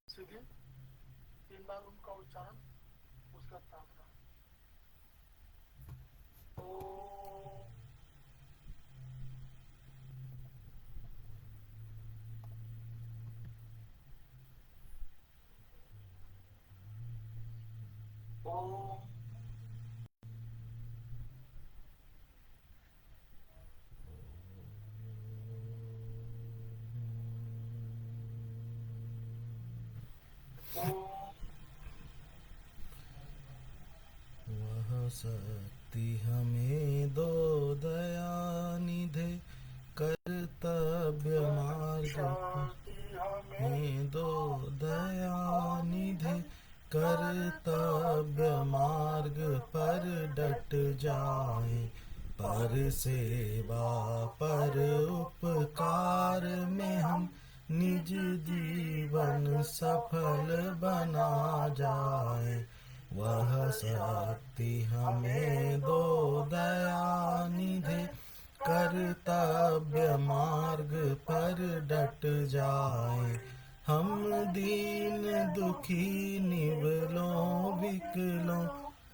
सीधे 3 बार उनका उच्चारण उसका तात्पर्य वह शक्ति हमें दो दया निधे कर्तव्य मार्ग हमें दो दया निधे कर्तव्य मार्ग पर डट जाए पर सेवा पर उपकार में हम निज जीवन सफल बना जाए वह शक्ति हमें दो दया निधे कर्तव्य मार्ग पर डट जाए हम दीन दुखी निवलों विकलों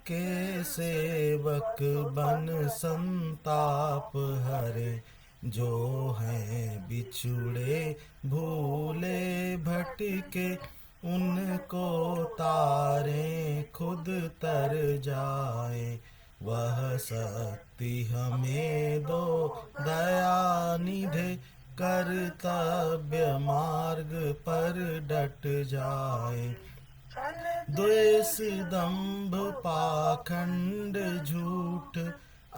के सेवक बन संताप हरे जो हैं बिछुड़े भूले भटके उनको तारें खुद तर जाए वह शक्ति हमें दो दया निधे कर्तव्य मार्ग पर डट जाए द्वेष दंभ पाखंड झूठ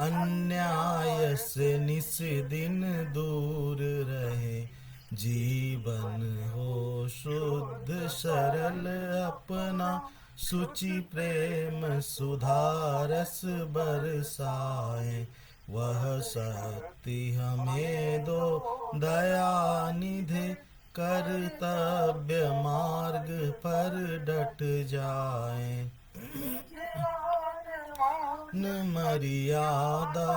अन्याय से निस दिन दूर रहे जीवन हो शुद्ध सरल अपना सुचि प्रेम सुधारस बरसाए वह शक्ति हमें दो दया निधे कर्तव्य मार्ग पर डट जाए न मर्यादा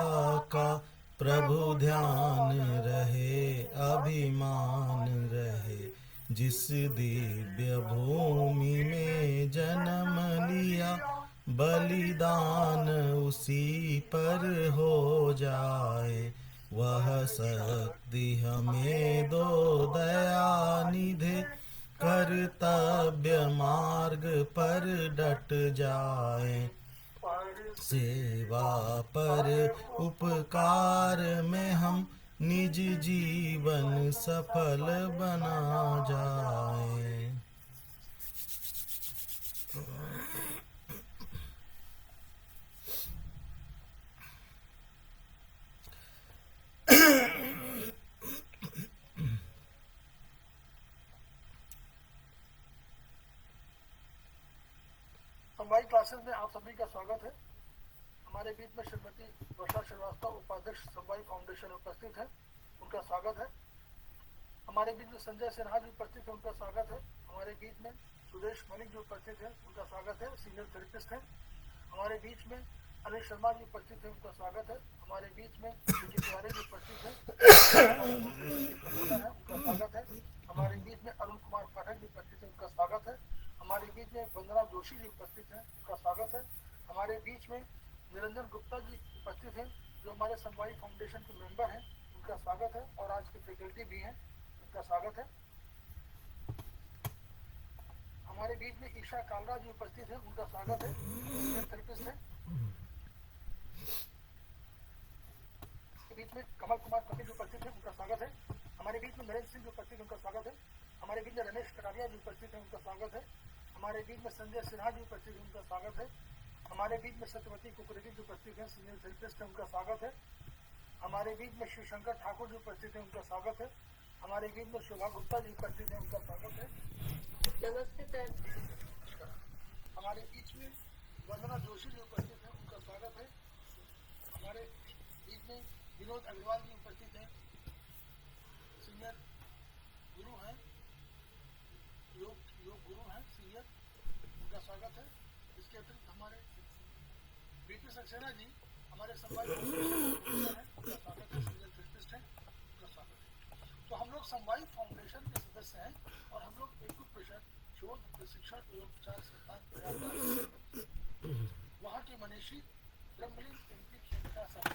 का प्रभु ध्यान रहे अभिमान रहे जिस दिव्य भूमि में जन्म लिया बलिदान उसी पर हो जाए वह शक्ति हमें दो दया निधे कर्तव्य मार्ग पर डट जाए सेवा पर उपकार में हम निज जीवन सफल बना जाए हमारी क्लासेस में आप सभी का स्वागत है। हमारे बीच में श्रीमती वर्षा श्रीवास्तव उपाध्यक्ष समवाय फाउंडेशन उपस्थित है, उनका स्वागत है। हमारे बीच में संजय सिन्हा जी उपस्थित है, उनका स्वागत है। हमारे बीच में सुदेश मलिक जी उपस्थित है, उनका स्वागत है, सीनियर थेरेपिस्ट है। हमारे बीच में अनिल शर्मा जी उपस्थित है, उनका स्वागत है। हमारे बीच में विजय तिवारी जी उपस्थित है, उनका स्वागत है। हमारे बीच में अरुण कुमार पाठक जी उपस्थित है, उनका स्वागत है। हमारे बीच में वंदना जोशी जी उपस्थित हैं, उनका स्वागत है। हमारे बीच में निरंजन गुप्ता जी उपस्थित हैं, जो हमारे समवाय फाउंडेशन के मेंबर हैं, उनका स्वागत है और आज के फैकल्टी भी हैं, उनका स्वागत है। हमारे बीच में ईशा कालरा जी उपस्थित हैं, उनका स्वागत है, सीनियर थेरेपिस्ट हैं। बीच में कमल कुमार कपिल जी उपस्थित हैं, उनका स्वागत है। हमारे बीच में नरेंद्र सिंह जी उपस्थित हैं, उनका स्वागत है। हमारे बीच में रमेश कटारिया जी उपस्थित हैं, उनका स्वागत है। हमारे बीच में संजय सिन्हा जी उपस्थित हैं, उनका स्वागत है। हमारे बीच में सत्यवती कुकरेजी जी उपस्थित हैं, सीनियर थेरेपिस्ट हैं, उनका स्वागत है। हमारे बीच में शिवशंकर ठाकुर जी उपस्थित हैं, उनका स्वागत है। हमारे बीच में शोभा गुप्ता जी उपस्थित हैं, उनका स्वागत है। नमस्ते सर। हमारे बीच में वंदना जोशी जी उपस्थित हैं, उनका स्वागत है। हमारे बीच में विनोद अग्रवाल जी उपस्थित हैं, सीनियर गुरु हैं, योग गुरु हैं सीनियर, उनका स्वागत है। इसके अतिरिक्त हमारे बीपी सक्सेना जी हमारे संवाद उनका स्वागत है, सीनियर थेरेपिस्ट हैं, उनका स्वागत है। तो हम हम लोग समवाय फाउंडेशन के सदस्य हैं और हम लोग एजुकेशन शोध प्रशिक्षण एवं प्रचार संस्थान प्रयागराज वहाँ के मनीषी ब्रह्मलीन एमपी खेमका साहब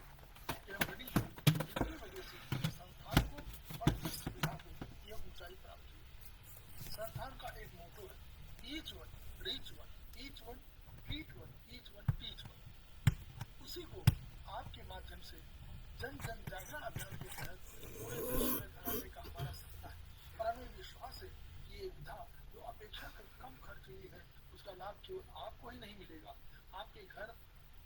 एवं बनी जिनकी वजह से संस्थान को और इस सुविधा को यह ऊंचाई प्राप्त हुई। संस्थान का एक मोटो है each one reach one each one treat one each one teach one. उसी को आपके माध्यम से जन जन जागरण अभियान के तहत पूरे विश्व में फैलाने का हमारा सपना है और हमें विश्वास है कि ये विधा जो अपेक्षाकृत कम खर्चीली है उसका लाभ केवल आपको ही नहीं मिलेगा, आपके घर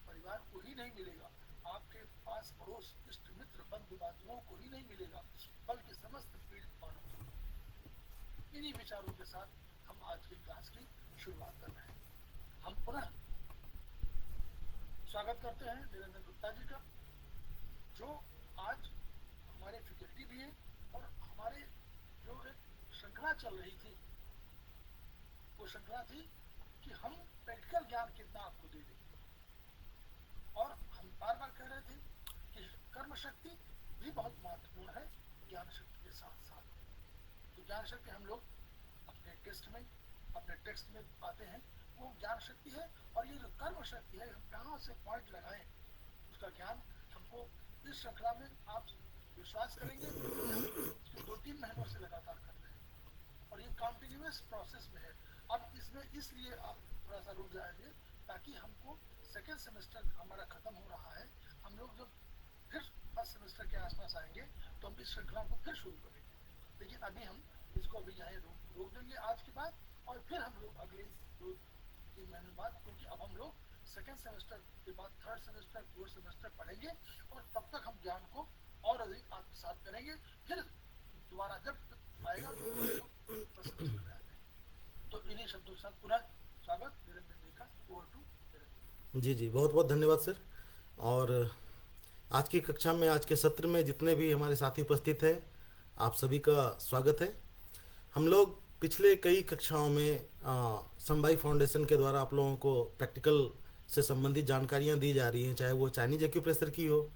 परिवार को ही नहीं मिलेगा, आपके पास पड़ोस इष्ट मित्र बंधु बांधवों को ही नहीं मिलेगा, बल्कि समस्त पीड़ित मानव को। इन्हीं विचारों के साथ हम आज की क्लास की शुरुआत कर रहे हैं। हम पुनः स्वागत करते हैं निरंजन गुप्ता जी का, जो आज हमारे फैकल्टी भी है और हमारे जो एक श्रृंखला चल रही थी वो श्रृंखला थी कि हम प्रैक्टिकल ज्ञान कितना आपको दे देंगे। और हम बार बार कह रहे थे कि कर्म शक्ति भी बहुत महत्वपूर्ण है ज्ञान शक्ति के साथ साथ। तो ज्ञान शक्ति हम लोग अपने टेस्ट में अपने टेक्स्ट में पाते हैं वो ज्ञान शक्ति है, और ये जो कर्म शक्ति है हम कहाँ से पॉइंट लगाएं उसका ज्ञान हमको इस श्रृंखला में आप विश्वास करेंगे कि 2-3 महीनों से लगातार कर रहे हैं और ये कंटिन्यूअस प्रोसेस में है। अब इसमें इसलिए आप थोड़ा सा रुक जाएंगे ताकि हमको सेकेंड सेमेस्टर हमारा खत्म हो रहा है, हम लोग जब फिर फर्स्ट सेमेस्टर के आसपास आएंगे तो हम इस श्रृंखला को फिर शुरू करेंगे। लेकिन अभी हम इसको अभी यहाँ रोक देंगे आज के बाद, और फिर हम लोग अगले 2-3 महीने बाद, क्योंकि अब हम लोग सेकेंड सेमेस्टर के बाद थर्ड सेमेस्टर फोर्थ सेमेस्टर पढ़ेंगे और तब तक हम ज्ञान को और अधिक आत्मसात करेंगे। फिर दोबारा जब आएगा तो इन्हीं शब्दों के साथ पुनः स्वागत निरंजन जी का। Over to Niranjan. जी जी, बहुत बहुत धन्यवाद सर। और आज की कक्षा में, आज के सत्र में जितने भी हमारे साथी उपस्थित हैं, आप सभी का स्वागत है। हम लोग पिछले कई कक्षाओं में समवाय फाउंडेशन के द्वारा आप लोगों को प्रैक्टिकल से संबंधित जानकारियां दी जा रही हैं, चाहे वो चाइनीज एक्यूप्रेशर की हो,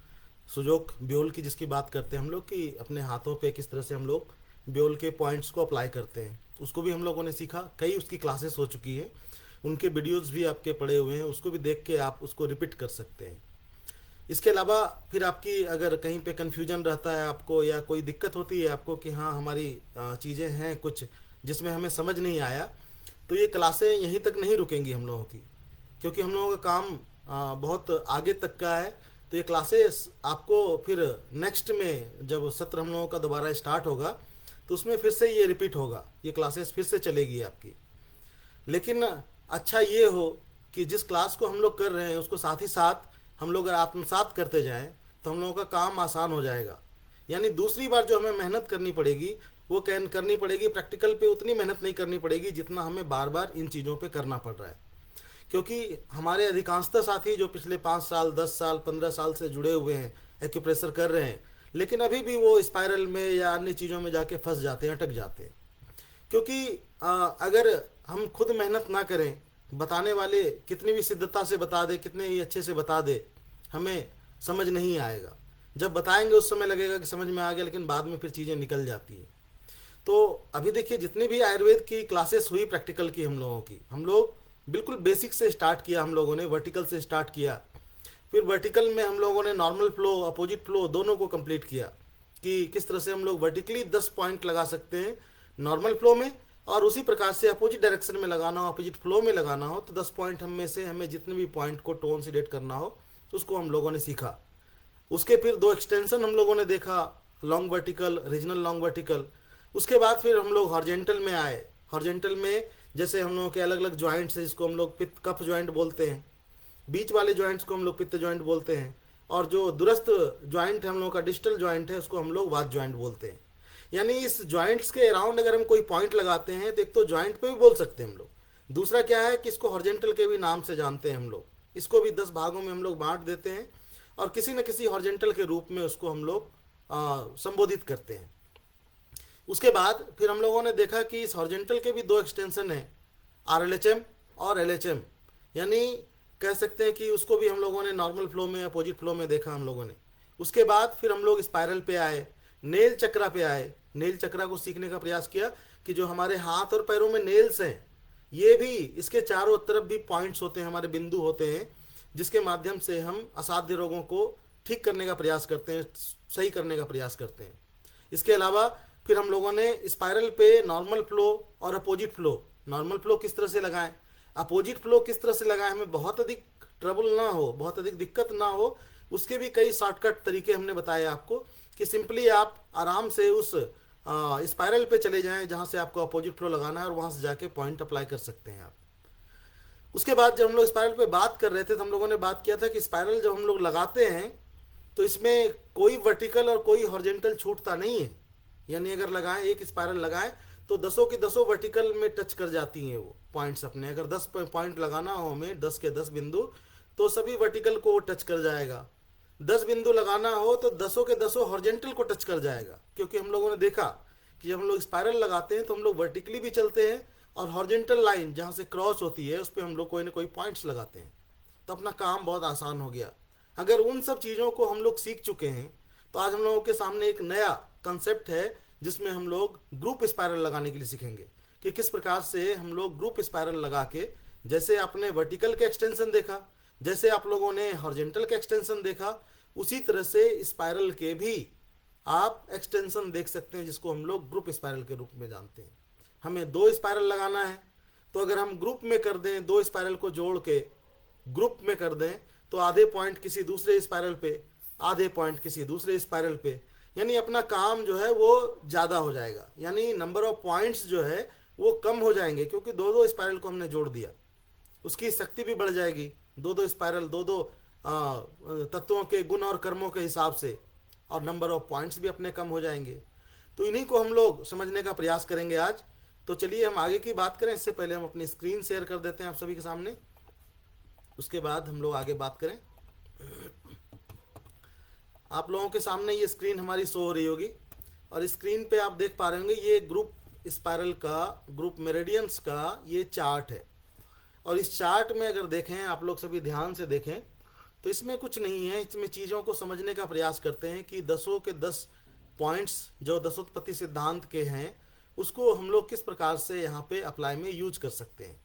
सुजोक ब्योल की जिसकी बात करते हैं हम लोग कि अपने हाथों पे किस तरह से हम लोग ब्योल के पॉइंट्स को अप्लाई करते हैं, उसको भी हम लोगों ने सीखा। कई उसकी क्लासेस हो चुकी है, उनके वीडियोस भी आपके पड़े हुए हैं, उसको भी देख के आप उसको रिपीट कर सकते हैं। इसके अलावा फिर आपकी अगर कहीं पे कन्फ्यूजन रहता है आपको, या कोई दिक्कत होती है आपको कि हाँ हमारी चीज़ें हैं कुछ जिसमें हमें समझ नहीं आया, तो ये क्लासें यहीं तक नहीं रुकेंगी हम लोगों की, क्योंकि हम लोगों का काम बहुत आगे तक का है। तो ये क्लासेस आपको फिर नेक्स्ट में जब सत्र हम लोगों का दोबारा स्टार्ट होगा तो उसमें फिर से ये रिपीट होगा, ये क्लासेस फिर से चलेगी आपकी। लेकिन अच्छा ये हो कि जिस क्लास को हम लोग कर रहे हैं उसको साथ ही साथ हम लोग अगर आत्मसात करते जाएं तो हम लोगों का काम आसान हो जाएगा। यानी दूसरी बार जो हमें मेहनत करनी पड़ेगी वो करनी पड़ेगी प्रैक्टिकल पे, उतनी मेहनत नहीं करनी पड़ेगी जितना हमें बार बार इन चीज़ों पे करना पड़ रहा है। क्योंकि हमारे अधिकांशतः साथी जो पिछले 5 साल 10 साल 15 साल से जुड़े हुए हैं, एक्यूप्रेशर कर रहे हैं, लेकिन अभी भी वो स्पाइरल में या अन्य चीज़ों में जाके फंस जाते हैं, अटक जाते हैं। क्योंकि अगर हम खुद मेहनत ना करें, बताने वाले कितनी भी सिद्धता से बता दे, कितने ही अच्छे से बता दे, हमें समझ नहीं आएगा। जब बताएंगे उस समय लगेगा कि समझ में आ गया, लेकिन बाद में फिर चीज़ें निकल जाती हैं। तो अभी देखिए जितनी भी आयुर्वेद की क्लासेस हुई प्रैक्टिकल की हम लोगों की, हम लोग बिल्कुल बेसिक से स्टार्ट किया, हम लोगों ने वर्टिकल से स्टार्ट किया, फिर वर्टिकल में हम लोगों ने नॉर्मल फ्लो अपोजिट फ्लो दोनों को कंप्लीट किया कि किस तरह से हम लोग वर्टिकली 10 पॉइंट लगा सकते हैं नॉर्मल फ्लो में, और उसी प्रकार से अपोजिट डायरेक्शन में लगाना हो, अपोजिट फ्लो में लगाना हो तो 10 पॉइंट हम में से हमें जितने भी पॉइंट को टोन सीडेट करना हो उसको हम लोगों ने सीखा। उसके फिर 2 एक्सटेंशन हम लोगों ने देखा, long vertical, regional long vertical. उसके बाद फिर हम लोग हॉरिजेंटल में आए। हॉरिजेंटल में जैसे हम लोगों के अलग अलग ज्वाइंट्स हैं, जिसको हम लोग पित्त कफ ज्वाइंट बोलते हैं, बीच वाले ज्वाइंट्स को हम लोग पित्त ज्वाइंट बोलते हैं, और जो दुरस्थ ज्वाइंट है हम लोगों का डिस्टल ज्वाइंट है उसको हम लोग वात ज्वाइंट बोलते हैं। यानी इस ज्वाइंट्स के अराउंड अगर हम कोई पॉइंट लगाते हैं तो एक तो ज्वाइंट पे भी बोल सकते हैं हम लोग, दूसरा क्या है कि इसको हॉरिजेंटल के भी नाम से जानते हैं हम लोग। इसको भी 10 भागों में हम लोग बांट देते हैं और किसी न किसी हॉरिजेंटल के रूप में उसको हम लोग संबोधित करते हैं। उसके बाद फिर हम लोगों ने देखा कि इस हॉरिजेंटल के भी 2 एक्सटेंशन हैं, RLHM और LHM, यानी कह सकते हैं कि उसको भी हम लोगों ने नॉर्मल फ्लो में अपोजिट फ्लो में देखा हम लोगों ने। उसके बाद फिर हम लोग स्पाइरल पे आए। नेल चक्रा पे आए, नेल चक्रा को सीखने का प्रयास किया कि जो हमारे हाथ और पैरों में नेल्स हैं, ये भी, इसके चारों तरफ भी पॉइंट्स होते हैं, हमारे बिंदु होते हैं, जिसके माध्यम से हम असाध्य रोगों को ठीक करने का प्रयास करते हैं, सही करने का प्रयास करते हैं। इसके अलावा फिर हम लोगों ने स्पाइरल पे नॉर्मल फ्लो और अपोजिट फ्लो, नॉर्मल फ्लो किस तरह से लगाएं, अपोजिट फ्लो किस तरह से लगाएं, हमें बहुत अधिक ट्रबल ना हो, बहुत अधिक दिक्कत ना हो, उसके भी कई शॉर्टकट तरीके हमने बताए आपको कि सिंपली आप आराम से उस स्पाइरल पे चले जाएं जहां से आपको अपोजिट फ्लो लगाना है और वहां से जाके पॉइंट अप्लाई कर सकते हैं आप। उसके बाद जब हम लोग स्पाइरल पे बात कर रहे थे तो हम लोगों ने बात किया था कि स्पाइरल जब हम लोग लगाते हैं तो इसमें कोई वर्टिकल और कोई हॉरिजॉन्टल छूटता नहीं है, यानी अगर लगाएं, एक स्पाइरल लगाएं तो 10 के 10 वर्टिकल में टच कर जाती हैं वो पॉइंट्स अपने। अगर 10 पॉइंट लगाना हो हमें, 10 के 10 बिंदु, तो सभी वर्टिकल को टच कर जाएगा। 10 बिंदु लगाना हो तो 10 के 10 हॉरिजॉन्टल को टच कर जाएगा, क्योंकि हम लोगों ने देखा कि जब हम लोग स्पाइरल लगाते हैं तो हम लोग वर्टिकली भी चलते हैं और हॉरिजॉन्टल लाइन जहाँ से क्रॉस होती है उस पर हम लोग कोई ना कोई पॉइंट्स लगाते हैं, तो अपना काम बहुत आसान हो गया। अगर उन सब चीज़ों को हम लोग सीख चुके हैं तो आज हम लोगों के सामने एक नया कंसेप्ट है जिसमें हम लोग ग्रुप स्पाइरल लगाने के लिए सीखेंगे कि किस प्रकार से हम लोग ग्रुप स्पाइरल लगा के, जैसे आपने वर्टिकल के एक्सटेंशन देखा, जैसे आप लोगों ने हॉरिजॉन्टल के एक्सटेंशन देखा, उसी तरह से स्पाइरल के भी आप एक्सटेंशन देख सकते हैं, जिसको हम लोग ग्रुप स्पाइरल के रूप में जानते हैं। हमें 2 स्पाइरल लगाना है तो अगर हम ग्रुप में कर दें, 2 स्पाइरल को जोड़ के ग्रुप में कर दें तो आधे पॉइंट किसी दूसरे स्पाइरल पे, आधे पॉइंट किसी दूसरे स्पाइरल पे, यानी अपना काम जो है वो ज़्यादा हो जाएगा, यानी नंबर ऑफ पॉइंट्स जो है वो कम हो जाएंगे, क्योंकि 2 स्पाइरल को हमने जोड़ दिया, उसकी शक्ति भी बढ़ जाएगी। 2 स्पाइरल 2 तत्वों के गुण और कर्मों के हिसाब से, और नंबर ऑफ पॉइंट्स भी अपने कम हो जाएंगे। तो इन्हीं को हम लोग समझने का प्रयास करेंगे आज। तो चलिए हम आगे की बात करें, इससे पहले हम अपनी स्क्रीन शेयर कर देते हैं आप सभी के सामने, उसके बाद हम लोग आगे बात करें। आप लोगों के सामने ये स्क्रीन हमारी शो हो रही होगी और स्क्रीन पे आप देख पा रहे होंगे ये ग्रुप स्पाइरल का, ग्रुप मेरिडियंस का ये चार्ट है। और इस चार्ट में अगर देखें, आप लोग सभी ध्यान से देखें, तो इसमें कुछ नहीं है, इसमें चीज़ों को समझने का प्रयास करते हैं कि 10 के 10 पॉइंट्स जो दशोत्पत्ति सिद्धांत के हैं उसको हम लोग किस प्रकार से यहाँ पे अप्लाई में यूज कर सकते हैं।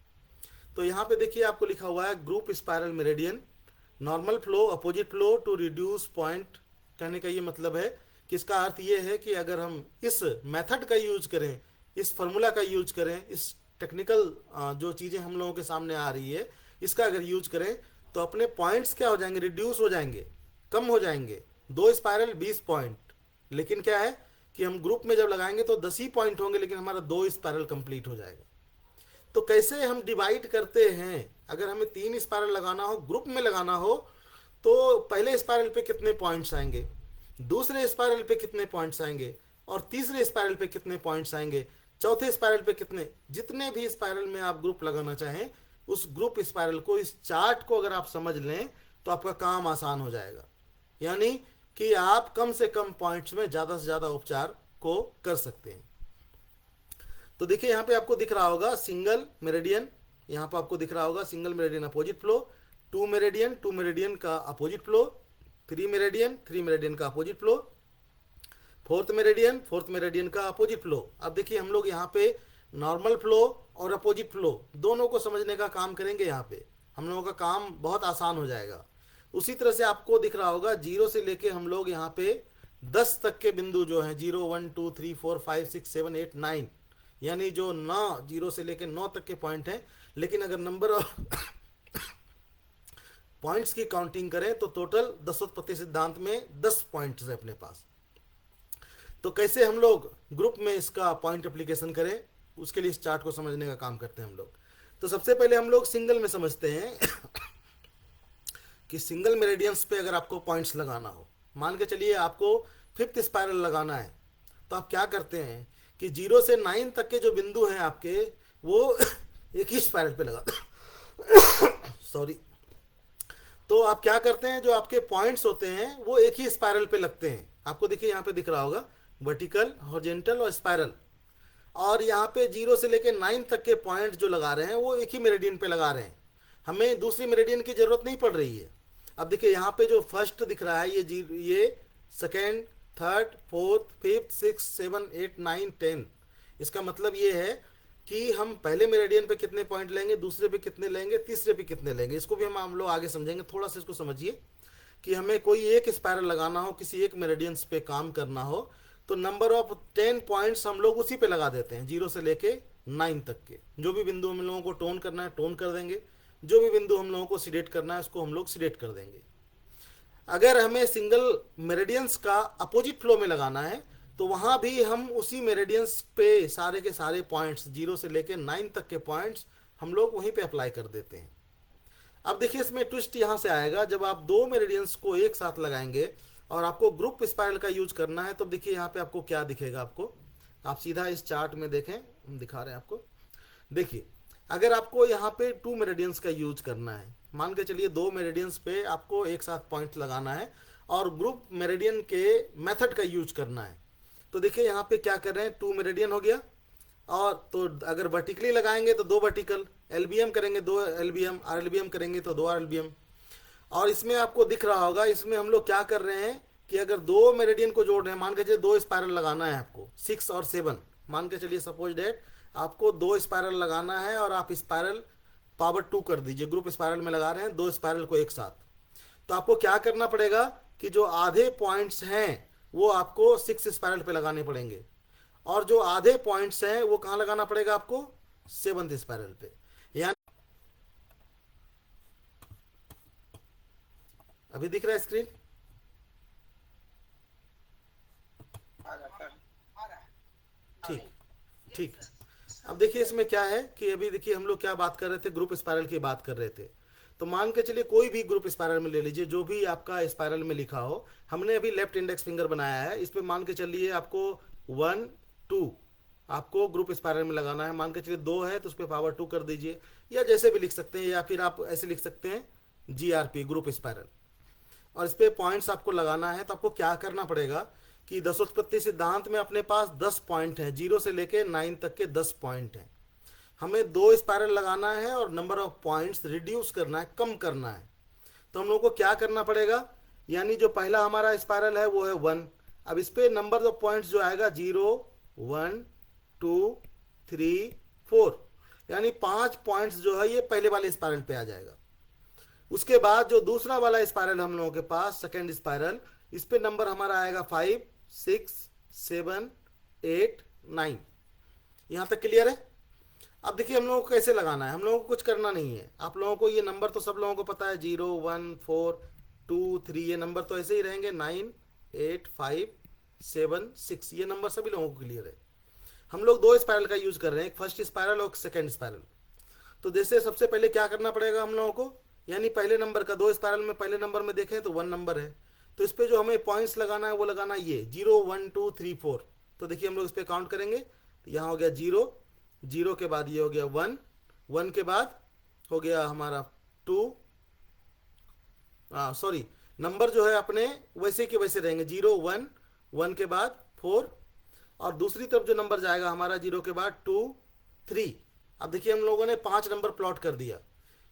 तो यहाँ पे देखिए आपको लिखा हुआ है group spiral meridian, normal flow, opposite flow to reduce point. कहने का ये मतलब है कि इसका अर्थ ये है कि अगर हम इस मेथड का यूज करें, इस फार्मूला का यूज करें, इस टेक्निकल जो चीज़ें हम लोगों के सामने आ रही है इसका अगर यूज करें तो अपने पॉइंट्स क्या हो जाएंगे, रिड्यूस हो जाएंगे, कम हो जाएंगे। 2 स्पाइरल 20 पॉइंट, लेकिन क्या है कि हम ग्रुप में जब लगाएंगे तो 10 ही पॉइंट होंगे, लेकिन हमारा 2 स्पाइरल कंप्लीट हो जाएगा। तो कैसे हम डिवाइड करते हैं, अगर हमें 3 स्पाइरल लगाना हो, ग्रुप में लगाना हो, तो पहले स्पाइरल पे कितने पॉइंट्स आएंगे, दूसरे स्पाइरल पे कितने पॉइंट्स आएंगे, और तीसरे स्पाइरल पे कितने पॉइंट्स आएंगे, चौथे स्पाइरल पे कितने, जितने भी स्पाइरल में आप ग्रुप लगाना चाहें उस ग्रुप स्पाइरल को, इस चार्ट को अगर आप समझ लें तो आपका काम आसान हो जाएगा, यानी कि आप कम से कम पॉइंट्स में ज़्यादा से ज़्यादा उपचार को कर सकते हैं। तो देखिए यहाँ पे आपको दिख रहा होगा सिंगल मेरिडियन, यहाँ पे आपको दिख रहा होगा single meridian opposite flow, 2 meridian का अपोजिट फ्लो, 3 मेरिडियन का अपोजिट फ्लो, 4th मेरिडियन का अपोजिट फ्लो। अब देखिए हम लोग यहाँ पे नॉर्मल फ्लो और अपोजिट फ्लो दोनों को समझने का काम करेंगे। यहाँ पे हम लोगों का काम बहुत आसान हो जाएगा। उसी तरह से आपको दिख रहा होगा 0 से लेके हम लोग यहाँ पे 10 तक के बिंदु जो हैं, 0 1 2 3 4 5 6 7 8 9, यानी जो 9, 0 से लेके 9 तक के पॉइंट हैं। लेकिन अगर नंबर ऑफ पॉइंट्स की काउंटिंग करें तो टोटल दशोत्पत्ति सिद्धांत में 10 पॉइंट्स है अपने पास। तो कैसे हम लोग ग्रुप में इसका पॉइंट एप्लीकेशन करें, उसके लिए इस चार्ट को समझने का काम करते हैं हम लोग। तो सबसे पहले हम लोग सिंगल में समझते हैं कि सिंगल मेरिडियंस पे अगर आपको पॉइंट्स लगाना हो, मान के चलिए आपको 5th स्पाइरल लगाना है, तो आप क्या करते हैं कि 0 से 9 तक के जो बिंदु हैं आपके वो एक ही स्पाइरल पे लगा सॉरी। तो आप क्या करते हैं, जो आपके पॉइंट्स होते हैं वो एक ही स्पाइरल पे लगते हैं। आपको देखिए यहाँ पे दिख रहा होगा वर्टिकल, हॉरिजॉन्टल और स्पाइरल। और यहाँ पे 0 से लेके 9 तक के पॉइंट जो लगा रहे हैं वो एक ही मेरिडियन पे लगा रहे हैं, हमें दूसरी मेरिडियन की जरूरत नहीं पड़ रही है। अब देखिए यहाँ पे जो फर्स्ट दिख रहा है ये second, third, fourth, fifth, six, seven, eight, nine, 10। इसका मतलब ये है कि हम पहले मेरिडियन पे कितने पॉइंट लेंगे, दूसरे पे कितने लेंगे, तीसरे पे कितने लेंगे। इसको भी हम लोग आगे समझेंगे। थोड़ा सा इसको समझिए कि हमें कोई एक स्पायरल लगाना हो, किसी एक मेरिडियंस पे काम करना हो, तो नंबर ऑफ 10 पॉइंट्स हम लोग उसी पे लगा देते हैं, 0 से लेके 9 तक के। जो भी बिंदु हम लोगों को टोन करना है टोन कर देंगे, जो भी बिंदु हम लोगों को सिलेक्ट करना है उसको हम लोग सिलेक्ट कर देंगे। अगर हमें सिंगल मेरिडियंस का अपोजिट फ्लो में लगाना है तो वहां भी हम उसी मेरिडियंस पे सारे के सारे पॉइंट्स 0 से लेके 9 तक के पॉइंट्स हम लोग वहीं पे अप्लाई कर देते हैं। अब देखिए इसमें ट्विस्ट यहाँ से आएगा, जब आप दो मेरिडियंस को एक साथ लगाएंगे और आपको ग्रुप स्पाइरल का यूज करना है, तो देखिए यहाँ पे आपको क्या दिखेगा। आपको आप सीधा इस चार्ट में देखें, हम दिखा रहे हैं आपको। देखिए अगर आपको यहाँ पे 2 मेरिडियंस का यूज करना है, मान के चलिए 2 मेरिडियंस पे आपको एक साथ पॉइंट लगाना है और ग्रुप मेरिडियन के मेथड का यूज करना है, तो देखिए यहाँ पे क्या कर रहे हैं, 2 मेरिडियन हो गया। और तो अगर वर्टिकली लगाएंगे तो 2 वर्टिकल, एलबीएम करेंगे 2 एलबीएम, आरएलबीएम करेंगे तो 2 आरएलबीएम। और इसमें आपको दिख रहा होगा, इसमें हम लोग क्या कर रहे हैं कि अगर 2 मेरिडियन को जोड़ रहे हैं, मान के चलिए 2 स्पायरल लगाना है आपको, 6 और 7, मान के चलिए सपोज डेट आपको 2 स्पायरल लगाना है और आप स्पायरल पावर 2 कर दीजिए। ग्रुप स्पायरल में लगा रहे हैं 2 स्पायरल को एक साथ, तो आपको क्या करना पड़ेगा कि जो आधे पॉइंट्स हैं वो आपको 6 स्पायरल पे लगाने पड़ेंगे, और जो आधे पॉइंट्स हैं वो कहां लगाना पड़ेगा आपको, 7th स्पायरल पे। यानी अभी दिख रहा है स्क्रीन? ठीक ठीक। अब देखिए इसमें क्या है कि अभी देखिए हम लोग क्या बात कर रहे थे, ग्रुप स्पायरल की बात कर रहे थे। तो मान के चलिए कोई भी ग्रुप स्पायरल में ले लीजिए, जो भी आपका स्पायरल में लिखा हो। हमने अभी लेफ्ट इंडेक्स फिंगर बनाया है, इस पे मान के चलिए आपको 1 2 आपको ग्रुप स्पायरल में लगाना है। मान के चलिए 2 है तो उस पर पावर 2 कर दीजिए, या जैसे भी लिख सकते हैं, या फिर आप ऐसे लिख सकते हैं GRP ग्रुप स्पायरल। और इस पे पॉइंट्स आपको लगाना है, तो आपको क्या करना पड़ेगा कि दसोत्पत्ति सिद्धांत में अपने पास 10 पॉइंट हैं, 0 से लेके 9 तक के 10 पॉइंट हैं। हमें 2 स्पायरल लगाना है और नंबर ऑफ पॉइंट्स रिड्यूस करना है, कम करना है। तो हम लोग को क्या करना पड़ेगा, यानी जो पहला हमारा स्पायरल है वो है 1। अब इस पे नंबर ऑफ पॉइंट्स जो आएगा 0 1 2 3 4, यानी 5 पॉइंट्स जो है ये पहले वाले स्पायरल पे आ जाएगा। उसके बाद जो दूसरा वाला स्पायरल हम लोगों के पास सेकेंड स्पायरल, इस पे नंबर हमारा आएगा 5 6 7 8 9। यहां तक क्लियर है? अब देखिए हम लोगों को कैसे लगाना है, हम लोगों को कुछ करना नहीं है। आप लोगों को ये नंबर तो सब लोगों को पता है, 0 1 4 2 3, ये नंबर तो ऐसे ही रहेंगे। 9 8 5 7 6, ये नंबर सभी लोगों को क्लियर है। हम लोग 2 स्पायरल का यूज कर रहे हैं, एक फर्स्ट स्पायरल और सेकेंड स्पायरल। तो जैसे सबसे पहले क्या करना पड़ेगा हम लोगों को, यानी पहले नंबर का 2 स्पायरल में पहले नंबर में देखें तो 1 नंबर है, तो इस पे जो हमें पॉइंट्स लगाना है वो लगाना ये 0 1 2 3 4। तो देखिए हम लोग इस पे काउंट करेंगे, तो यहाँ हो गया 0, 0 के बाद ये हो गया 1, 1 के बाद हो गया हमारा 2, सॉरी नंबर जो है अपने वैसे के वैसे रहेंगे, 0 1, 1 के बाद 4, और दूसरी तरफ जो नंबर जाएगा हमारा 0 के बाद 2 3। अब देखिए हम लोगों ने 5 नंबर प्लॉट कर दिया,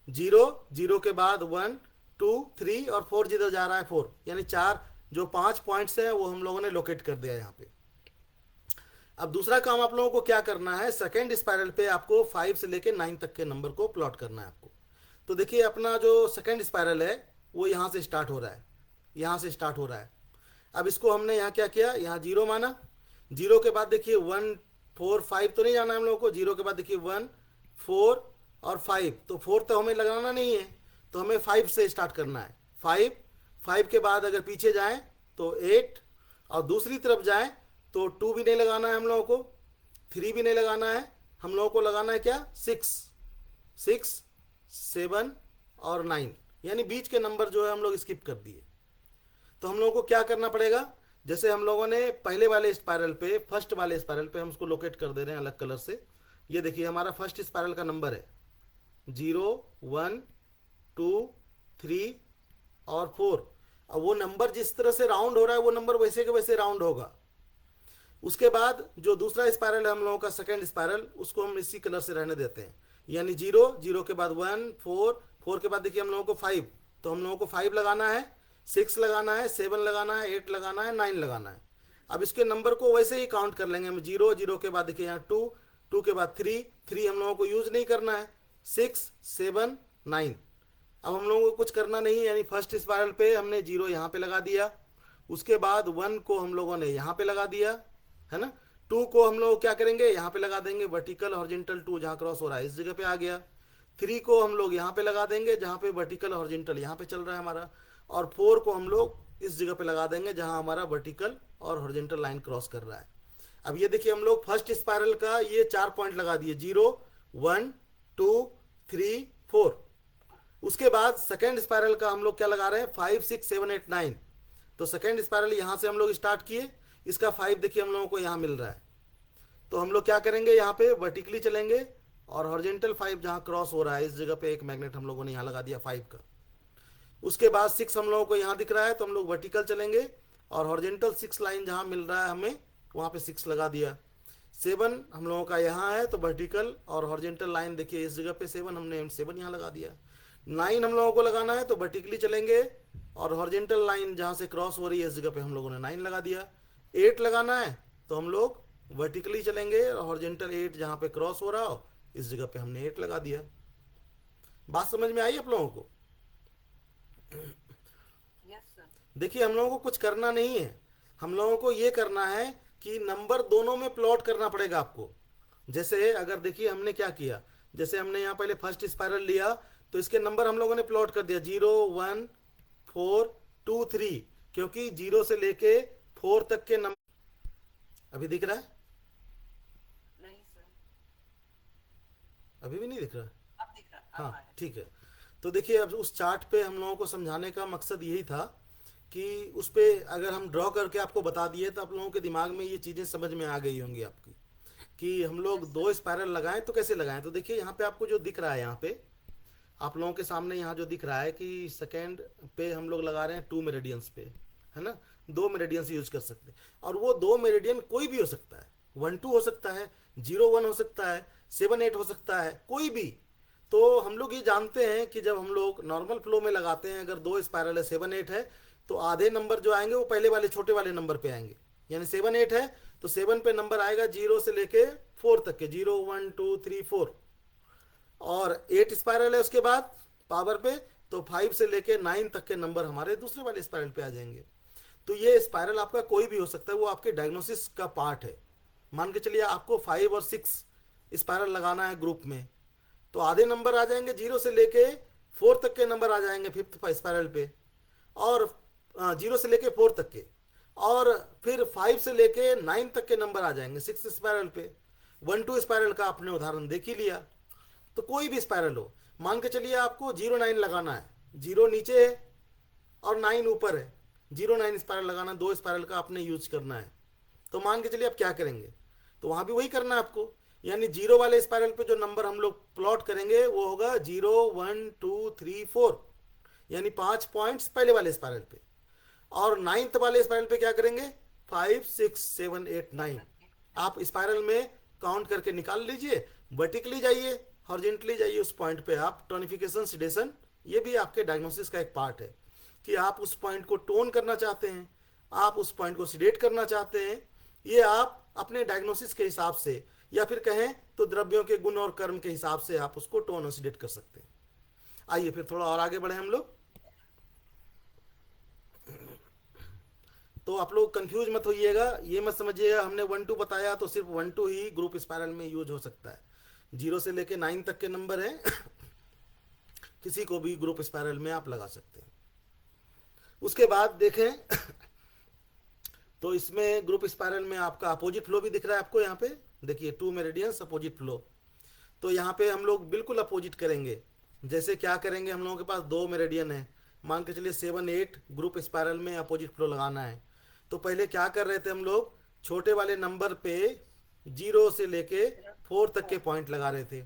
0 0 के बाद 1 2 3 और 4 जिधर जा रहा है 4, यानी 4 जो 5 पॉइंट्स हैं वो हम लोगों ने लोकेट कर दिया यहाँ पे। अब दूसरा काम आप लोगों को क्या करना है, सेकेंड स्पायरल पे आपको 5 से लेके 9 तक के नंबर को प्लॉट करना है आपको। तो देखिए अपना जो सेकेंड स्पायरल है वो यहाँ से स्टार्ट हो रहा है, यहाँ से स्टार्ट हो रहा है। अब इसको हमने यहाँ क्या किया, यहाँ 0 माना, 0 के बाद देखिए 1 4 5 तो नहीं जाना है हम लोगों को, 0 के बाद देखिए 1 4 और 5, तो 4 तो हमें लगाना नहीं है, तो हमें 5 से स्टार्ट करना है। 5 के बाद अगर पीछे जाएं तो 8, और दूसरी तरफ जाएं तो 2 भी नहीं लगाना है हम लोगों को, 3 भी नहीं लगाना है, हम लोगों को लगाना है क्या, 6 7 और 9, यानी बीच के नंबर जो है हम लोग स्किप कर दिए। तो हम लोगों को क्या करना पड़ेगा, जैसे हम लोगों ने पहले वाले स्पायरल पे, फर्स्ट वाले स्पायरल पे हम उसको लोकेट कर दे रहे हैं अलग कलर से। ये देखिए हमारा फर्स्ट स्पायरल का नंबर है 0 1 2 3 और 4। अब वो नंबर जिस तरह से राउंड हो रहा है वो नंबर वैसे के वैसे राउंड होगा। उसके बाद जो दूसरा स्पायरल है हम लोगों का सेकेंड स्पायरल, उसको हम इसी कलर से रहने देते हैं, यानी 0 0 के बाद 1 4 4 के बाद देखिए हम लोगों को 5, तो हम लोगों को 5 लगाना है, 6 लगाना है, 7 लगाना है, 8 लगाना है, 9 लगाना है। अब इसके नंबर को वैसे ही काउंट कर लेंगे हम, 0 0 के बाद देखिए यहाँ 2 2 के बाद 3 3 हम लोगों को यूज नहीं करना है, 6 7 9। अब हम लोगों को कुछ करना नहीं है, यानी फर्स्ट स्पाइरल पे हमने 0 यहाँ पे लगा दिया, उसके बाद 1 को हम लोगों ने यहाँ पे लगा दिया है ना, 2 को हम लोग क्या करेंगे यहाँ पे लगा देंगे, वर्टिकल हॉरिजॉन्टल 2 जहाँ क्रॉस हो रहा है इस जगह पे आ गया। 3 को हम लोग यहाँ पे लगा देंगे जहाँ पे वर्टिकल हॉरिजॉन्टल यहाँ पे चल रहा है हमारा, और 4 को हम लोग इस जगह पे लगा देंगे जहाँ हमारा वर्टिकल और हॉरिजॉन्टल लाइन क्रॉस कर रहा है। अब ये देखिए हम लोग फर्स्ट स्पाइरल का ये 4 पॉइंट लगा दिए, 0 1 2 3 4। उसके बाद सेकेंड स्पाइरल का हम लोग क्या लगा रहे हैं, 5 6 7 8 9। तो सेकेंड स्पाइरल यहाँ से हम लोग स्टार्ट किए, इसका 5 देखिए हम लोगों को यहाँ मिल रहा है, तो हम लोग क्या करेंगे यहाँ पे वर्टिकली चलेंगे और हॉरिजॉन्टल 5 जहाँ क्रॉस हो रहा है इस जगह पे एक मैग्नेट हम लोगों ने यहाँ लगा दिया 5 का। उसके बाद 6 हम लोगों को यहाँ दिख रहा है, तो हम लोग वर्टिकल चलेंगे और हॉरिजॉन्टल 6 लाइन जहाँ मिल रहा है हमें वहाँ पे 6 लगा दिया। 7 हम लोगों का यहाँ है, तो वर्टिकल और हॉरिजॉन्टल लाइन देखिए इस जगह पे 7 हमने 7 यहाँ लगा दिया। 9 हम लोगों को लगाना है, तो वर्टिकली चलेंगे और हॉरिजॉन्टल लाइन जहाँ से क्रॉस हो रही है इस जगह पे हम लोगों ने 9 लगा दिया। 8 लगाना है, तो हम लोग वर्टिकली चलेंगे और हॉरिजॉन्टल 8 जहाँ पे क्रॉस हो रहा हो इस जगह पे हमने 8 लगा दिया। बात समझ में आई आप लोगों को? Yes sir. देखिए हम लोगों को कुछ करना नहीं है, हम लोगों को ये करना है कि नंबर दोनों में प्लॉट करना पड़ेगा आपको। जैसे अगर देखिए हमने क्या किया, जैसे हमने यहाँ पहले फर्स्ट स्पाइरल लिया तो इसके नंबर हम लोगों ने प्लॉट कर दिया 0 1 4 2 3, क्योंकि 0 से लेके 4 तक के नंबर अभी दिख रहा है, नहीं सर, अभी भी नहीं दिख रहा है। अब दिख रहा अब हाँ आ रहा है। ठीक है। तो देखिए अब उस चार्ट पे हम लोगों को समझाने का मकसद यही था कि उस पे अगर हम ड्रॉ करके आपको बता दिए तो आप लोगों के दिमाग में ये चीज़ें समझ में आ गई होंगी आपकी कि हम लोग 2 स्पाइरल लगाएं तो कैसे लगाएं। तो देखिए यहाँ पे आपको जो दिख रहा है, यहाँ पे आप लोगों के सामने यहाँ जो दिख रहा है कि सेकेंड पे हम लोग लगा रहे हैं 2 मेरिडियंस पे, है ना, 2 मेरिडियंस यूज कर सकते हैं, और वो 2 मेरिडियन कोई भी हो सकता है, 1 2 हो सकता है, 0 1 हो सकता है, 7 8 हो सकता है, कोई भी। तो हम लोग ये जानते हैं कि जब हम लोग नॉर्मल फ्लो में लगाते हैं, अगर 2 स्पाइरल है 7 8 है, तो आधे नंबर जो आएंगे वो पहले वाले छोटे वाले नंबर पे आएंगे, यानी 7 8 है तो 7 पे नंबर आएगा 0 से लेके 4 तक के, 0 1 2 3 4, और 8 स्पाइरल है उसके बाद पावर पे, तो 5 से लेके 9 तक के नंबर हमारे दूसरे वाले स्पाइरल पे आ जाएंगे। तो ये स्पाइरल आपका कोई भी हो सकता है, वो आपके डायग्नोसिस का पार्ट है। मान के चलिए आपको 5 और 6 स्पाइरल लगाना है ग्रुप में, तो आधे नंबर आ जाएंगे 0 से लेके 4 तक के नंबर आ जाएंगे 5th स्पाइरल पे, और 0 से लेके 4 तक के, और फिर 5 से लेके 9 तक के नंबर आ जाएंगे 6 स्पाइरल पे। 1 2 स्पाइरल का आपने उदाहरण देख ही लिया। तो कोई भी स्पाइरल हो, मान के चलिए आपको 0 9 लगाना है, 0 नीचे है और 9 ऊपर है, 0 9 स्पाइरल लगाना, 2 स्पाइरल का आपने यूज करना है। तो मान के चलिए आप क्या करेंगे, तो वहां भी वही करना है आपको, यानी 0 वाले स्पाइरल पे जो नंबर हम लोग प्लॉट करेंगे वो होगा 0 1 2 3 4, यानी 5 पॉइंट्स पहले वाले स्पाइरल पे, और 9th वाले स्पाइरल पे क्या करेंगे 5 6 7 8 9। आप स्पाइरल में काउंट करके निकाल लीजिए, वर्टिकली जाइए, हॉरिजॉन्टली जाइए, उस पॉइंट पे आप टोनिफिकेशन सिडेशन, ये भी आपके डायग्नोसिस का एक पार्ट है कि आप उस पॉइंट को टोन करना चाहते हैं, आप उस पॉइंट को सिडेट करना चाहते हैं, ये आप अपने डायग्नोसिस के हिसाब से, या फिर कहें तो द्रव्यों के गुण और कर्म के हिसाब से आप उसको टोन और सिडेट कर सकते हैं। आइए फिर थोड़ा और आगे बढ़े हम लोग। तो आप लोग कंफ्यूज मत होइएगा, ये मत समझिएगा हमने 1 2 बताया तो सिर्फ 1 2 ही ग्रुप स्पाइरल में यूज हो सकता है, 0 से लेके 9 तक के नंबर हैं किसी को भी ग्रुप स्पाइरल में आप लगा सकते हैं। उसके बाद देखें तो इसमें ग्रुप स्पाइरल में आपका अपोजिट फ्लो भी दिख रहा है आपको, यहाँ पे देखिए 2 मेरिडियंस अपोजिट फ्लो। तो यहाँ पे हम लोग बिल्कुल अपोजिट करेंगे। जैसे क्या करेंगे, हम लोगों के पास 2 मेरिडियन है, मान के चलिए 7 8 ग्रुप स्पाइरल में अपोजिट फ्लो लगाना है। तो पहले क्या कर रहे थे हम लोग, छोटे वाले नंबर पे 0 से लेके 4 तक के पॉइंट लगा रहे थे,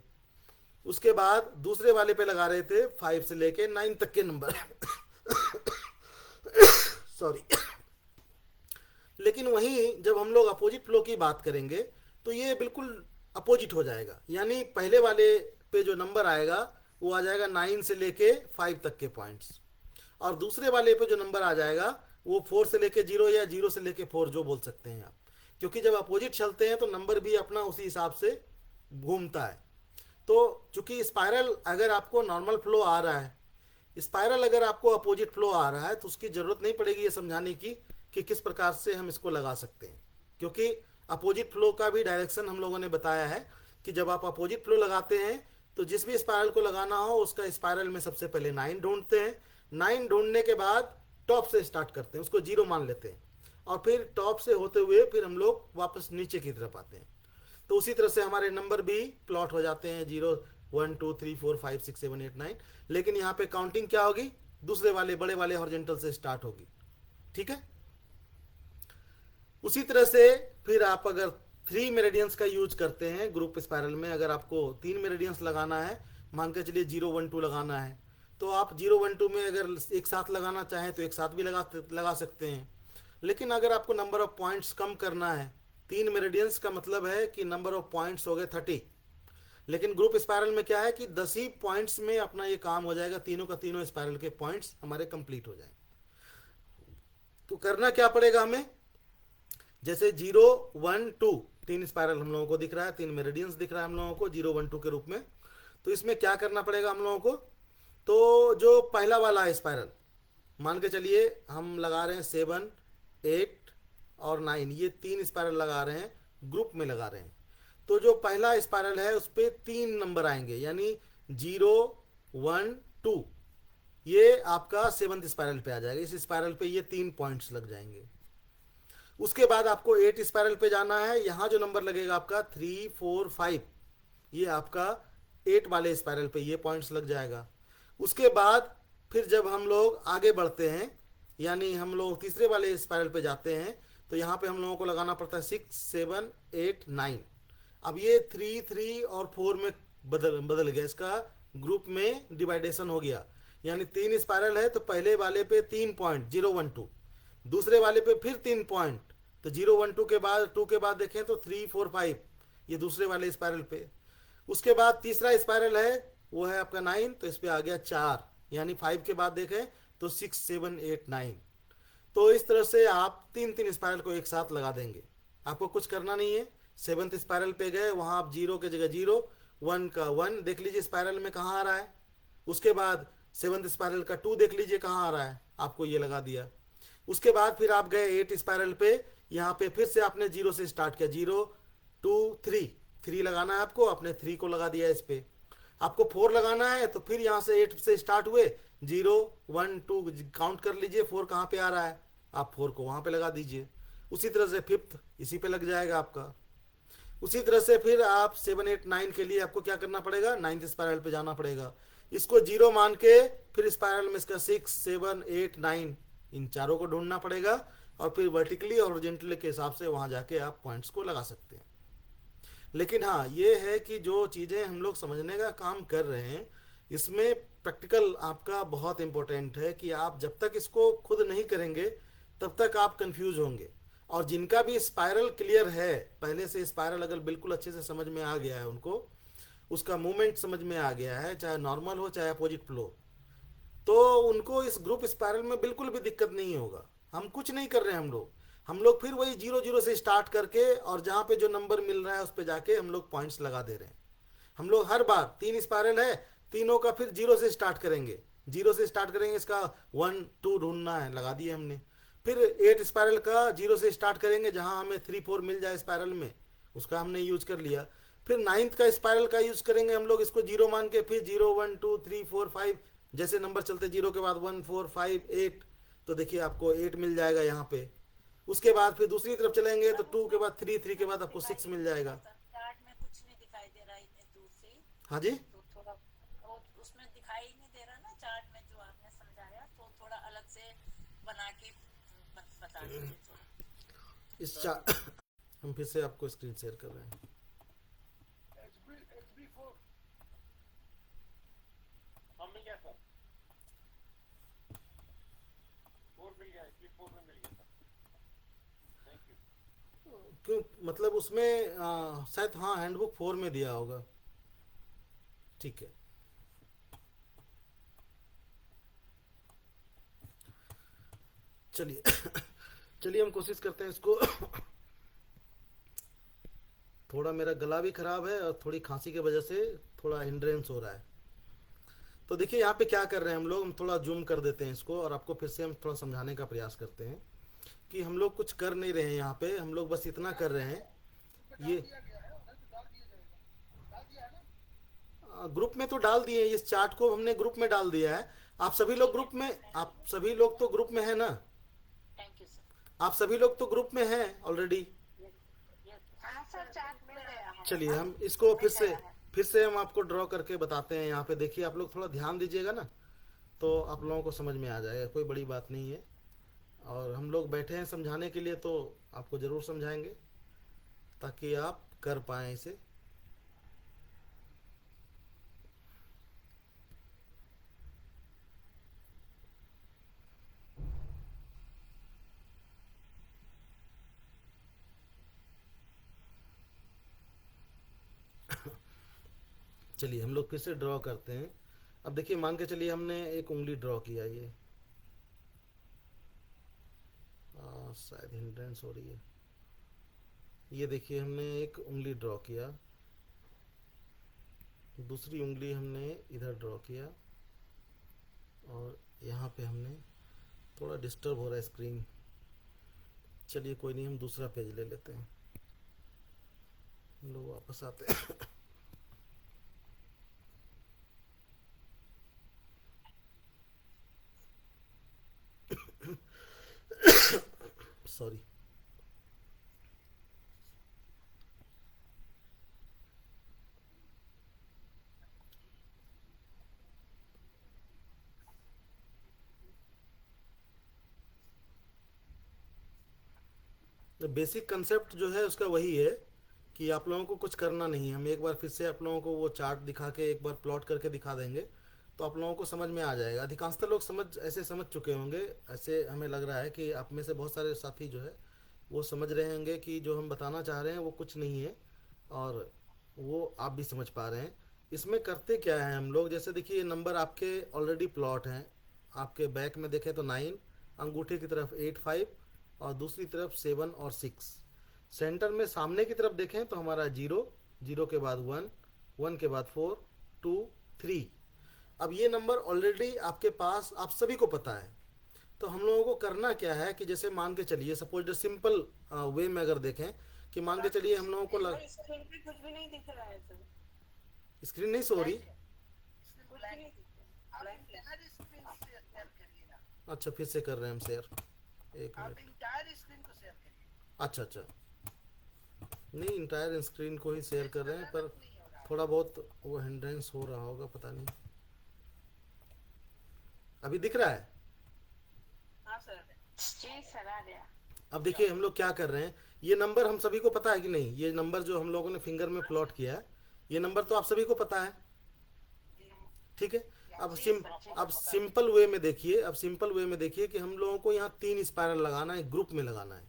उसके बाद दूसरे वाले पे लगा रहे थे 5 से लेके 9 तक के नंबर सॉरी। लेकिन वहीं जब हम लोग अपोजिट फ्लो की बात करेंगे तो ये बिल्कुल अपोजिट हो जाएगा, यानी पहले वाले पे जो नंबर आएगा वो आ जाएगा 9 से लेके 5 तक के पॉइंट्स, और दूसरे वाले पे जो नंबर आ जाएगा वो 4 से लेके 0 या 0 से लेके 4 जो बोल सकते हैं आप, क्योंकि जब अपोजिट चलते हैं तो नंबर भी अपना उसी हिसाब से घूमता है। तो चूंकि स्पाइरल अगर आपको नॉर्मल फ्लो आ रहा है, स्पाइरल अगर आपको अपोजिट फ्लो आ रहा है, तो उसकी ज़रूरत नहीं पड़ेगी ये समझाने की कि किस प्रकार से हम इसको लगा सकते हैं, क्योंकि अपोजिट फ्लो का भी डायरेक्शन हम लोगों ने बताया है कि जब आप अपोजिट फ्लो लगाते हैं तो जिस भी स्पाइरल को लगाना हो उसका स्पाइरल में सबसे पहले 9 ढूंढते हैं। 9 ढूंढने के बाद टॉप से स्टार्ट करते हैं, उसको 0 मान लेते हैं, और फिर टॉप से होते हुए फिर हम लोग वापस नीचे की तरफ आते हैं। तो उसी तरह से हमारे नंबर भी प्लॉट हो जाते हैं 0 1 2 3 4 5 6 7 8 9, लेकिन यहाँ पे काउंटिंग क्या होगी, दूसरे वाले बड़े वाले हॉरिजॉन्टल से स्टार्ट होगी। ठीक है। उसी तरह से फिर आप अगर 3 मेरिडियंस का यूज करते हैं ग्रुप स्पाइरल में, अगर आपको 3 मेरिडियंस लगाना है, मान के चलिए 0 1 2 लगाना है, तो आप 0 1 2 में अगर एक साथ लगाना चाहें तो एक साथ भी लगा सकते हैं। लेकिन अगर आपको नंबर ऑफ पॉइंट्स कम करना है, 3 मेरिडियंस का मतलब है कि नंबर ऑफ पॉइंट्स हो गए 30, लेकिन ग्रुप स्पाइरल में क्या है कि 10 ही पॉइंट्स में अपना ये काम हो जाएगा, तीनों का तीनों स्पाइरल के पॉइंट्स हमारे कंप्लीट हो जाएंगे। तो करना क्या पड़ेगा हमें, जैसे 0 1 2 3 स्पाइरल हम लोगों को दिख रहा है, 3 मेरिडियंस दिख रहा है हम लोगों को 0 1 2 के रूप में। तो इसमें क्या करना पड़ेगा हम लोगों को, तो जो पहला वाला है स्पाइरल, मान के चलिए हम लगा रहे हैं 7 8 और 9, ये 3 स्पाइरल लगा रहे हैं, ग्रुप में लगा रहे हैं। तो जो पहला स्पाइरल है उस पर 3 नंबर आएंगे, यानी 0 1 2, ये आपका 7th स्पाइरल पे आ जाएगा। इस स्पाइरल पे ये 3 पॉइंट्स लग जाएंगे। उसके बाद आपको 8 स्पाइरल पे जाना है, यहाँ जो नंबर लगेगा आपका 3 4 5, ये आपका 8 वाले स्पाइरल पे ये पॉइंट्स लग जाएगा। उसके बाद फिर जब हम लोग आगे बढ़ते हैं, यानी हम लोग तीसरे वाले स्पाइरल पे जाते हैं, तो यहाँ पे हम लोगों को लगाना पड़ता है 6 7 8 9। अब ये 3 3 और 4 में बदल गया, इसका ग्रुप में डिवाइडेशन हो गया, यानी 3 स्पाइरल है तो पहले वाले पे 3 पॉइंट 0 1 2, दूसरे वाले पे फिर 3 पॉइंट, तो 0 1 2 के बाद 2 के बाद देखें तो 3 4 5, ये दूसरे वाले स्पाइरल पे। उसके बाद तीसरा स्पाइरल है वो है आपका 9, तो इस पे आ गया 4, यानी 5 के बाद देखें तो 6 7 8 9। तो इस तरह से आप 3 स्पाइरल को एक साथ लगा देंगे, आपको कुछ करना नहीं है। 7th स्पाइरल पे गए, वहां आप 0 के जगह 0 1 का 1 देख लीजिए स्पाइरल में कहाँ आ रहा है। उसके बाद 7th स्पाइरल का 2 देख लीजिए कहाँ आ रहा है, आपको ये लगा दिया। उसके बाद फिर आप गए 8 स्पाइरल पे, यहाँ पे फिर से आपने 0 से स्टार्ट किया, 0 2 3 लगाना है आपको, आपने 3 को लगा दिया। इस पे आपको 4 लगाना है, तो फिर यहाँ से 8 से स्टार्ट हुए, 0 1 2 काउंट कर लीजिए 4 कहाँ पे आ रहा है, आप 4 को वहाँ पे लगा दीजिए। उसी तरह से 5th इसी पे लग जाएगा आपका। उसी तरह से फिर आप 7 8 9 के लिए आपको क्या करना पड़ेगा, 9th स्पाइरल पे जाना पड़ेगा, इसको 0 मान के फिर स्पाइरल में इसका 6 7 8 9 इन चारों को ढूंढना पड़ेगा, और फिर वर्टिकली और हॉरिजॉन्टली के हिसाब से वहां जाके आप पॉइंट्स को लगा सकते हैं। लेकिन हाँ ये है कि जो चीज़ें हम लोग समझने का काम कर रहे हैं, इसमें प्रैक्टिकल आपका बहुत इंपॉर्टेंट है कि आप जब तक इसको खुद नहीं करेंगे तब तक आप कंफ्यूज होंगे। और जिनका भी स्पाइरल क्लियर है, पहले से स्पाइरल अगर बिल्कुल अच्छे से समझ में आ गया है, उनको उसका मूवमेंट समझ में आ गया है, चाहे नॉर्मल हो चाहे अपोजिट फ्लो, तो उनको इस ग्रुप स्पाइरल में बिल्कुल भी दिक्कत नहीं होगा। हम कुछ नहीं कर रहे हैं, हम लोग फिर वही 0 0 से स्टार्ट करके और जहाँ पे जो नंबर मिल रहा है उस पे जाके हम लोग पॉइंट्स लगा दे रहे हैं। हम लोग हर बार 3 स्पाइरल है, तीनों का फिर 0 से स्टार्ट करेंगे, 0 से स्टार्ट करेंगे, इसका 1 2 ढूंढना है, लगा दिए हमने। फिर 8 स्पाइरल का 0 से स्टार्ट करेंगे, जहाँ हमें 3 4 मिल जाए स्पाइरल में, उसका हमने यूज कर लिया। फिर 9th का स्पाइरल का यूज करेंगे हम लोग, इसको 0 मान के फिर 0 1 2 3 4 5 जैसे नंबर चलते, 0 के बाद 1 4 5 8, तो देखिए आपको 8 मिल जाएगा यहाँ पे। उसके बाद फिर दूसरी तरफ चलेंगे तो 2 के बाद 3 3 के बाद आपको 6 मिल जाएगा। चार्ट में कुछ नहीं दिखाई दे रहा है इतने दूर से, हाँ जी, तो थोड़ा वो उसमें दिखाई नहीं दे रहा ना चार्ट में जो आपने समझाया, तो थोड़ा अलग से बना के बता दीजिए थोड़ा। इस हम फिर से आपको स्क्रीन शेयर कर रहे हैं। HB4 हम मिल गया सर, 4 मिल गया, इसलिए 4 में मिल गया सर। Thank you. क्यों, मतलब उसमें शायद हाँ हैंडबुक 4 में दिया होगा। ठीक है, चलिए चलिए हम कोशिश करते हैं इसको। थोड़ा मेरा गला भी खराब है और थोड़ी खांसी की वजह से थोड़ा हिंड्रेंस हो रहा है। तो देखिए यहाँ पे क्या कर रहे हैं हम थोड़ा जूम कर देते हैं इसको और आपको फिर से हम थोड़ा समझाने का प्रयास करते हैं कि हम लोग कुछ कर नहीं रहे हैं यहाँ पे, हम लोग बस इतना कर रहे हैं। ये दिया गया है, उधर भी डाल दिया जाएगा। डाल दिया है ना? ग्रुप में तो डाल दिए, इस चार्ट को हमने ग्रुप में डाल दिया है। आप सभी लोग ग्रुप में, आप सभी लोग तो ग्रुप में है ना? Thank you sir. आप सभी लोग तो ग्रुप में हैं ऑलरेडी। हाँ सर, चार्ट मिल गया हमें। चलिए हम इसको फिर से हम आपको ड्रॉ करके बताते हैं। यहाँ पे देखिए, आप लोग थोड़ा ध्यान दीजिएगा ना तो आप लोगों को समझ में आ जाएगा, कोई बड़ी बात नहीं है। और हम लोग बैठे हैं समझाने के लिए, तो आपको ज़रूर समझाएंगे ताकि आप कर पाएँ इसे। चलिए हम लोग फिर से ड्रॉ करते हैं। अब देखिए, मान के चलिए हमने एक उंगली ड्रॉ किया, ये शायद हिंड्रेंस हो रही है। ये देखिए हमने एक उंगली ड्रॉ किया, दूसरी उंगली हमने इधर ड्रॉ किया और यहाँ पे हमने थोड़ा डिस्टर्ब हो रहा है स्क्रीन। चलिए कोई नहीं, हम दूसरा पेज ले लेते हैं, हम लोग वापस आते हैं। सॉरी। बेसिक कंसेप्ट जो है उसका वही है कि आप लोगों को कुछ करना नहीं है। हम एक बार फिर से आप लोगों को वो चार्ट दिखा के एक बार प्लॉट करके दिखा देंगे तो आप लोगों को समझ में आ जाएगा। अधिकांशतः लोग समझ चुके होंगे, ऐसे हमें लग रहा है कि आप में से बहुत सारे साथी जो है वो समझ रहे होंगे कि जो हम बताना चाह रहे हैं वो कुछ नहीं है, और वो आप भी समझ पा रहे हैं। इसमें करते क्या है हम लोग, जैसे देखिए ये नंबर आपके ऑलरेडी प्लॉट हैं। आपके बैक में देखें तो 9, अंगूठे की तरफ 8, 5 और दूसरी तरफ 7 और 6। सेंटर में सामने की तरफ देखें तो हमारा 0, 0 के बाद 1, 1 के बाद 4, 2, 3। अब ये नंबर ऑलरेडी आपके पास, आप सभी को पता है। तो हम लोगों को करना क्या है कि जैसे मान के चलिए, सपोज सिंपल वे में अगर देखें कि मान के चलिए हम लोगों को स्क्रीन पे कुछ भी नहीं दिख रहा है सर। स्क्रीन नहीं सो रही। कुछ भी नहीं दिख रहा है। आप इंटायर स्क्रीन से शेयर करिए ना। अच्छा, फिर से कर रहे हैं हम शेयर, एक आप मिनट। इंटायर स्क्रीन को शेयर करिए। अच्छा, नहीं इंटायर स्क्रीन को ही शेयर कर रहे हैं, पर थोड़ा बहुत वो हिंड्रेंस हो रहा होगा, पता नहीं। अभी दिख रहा है? हाँ सर। जी सर, आ गया। अब देखिए हम लोग क्या कर रहे हैं, ये नंबर हम सभी को पता है कि नहीं? ये नंबर जो हम लोगों ने फिंगर में प्लॉट किया है, ये नंबर तो आप सभी को पता है, ठीक है। अब सिंपल वे में देखिए, कि हम लोगों को यहाँ 3 स्पाइरल लगाना है, ग्रुप में लगाना है।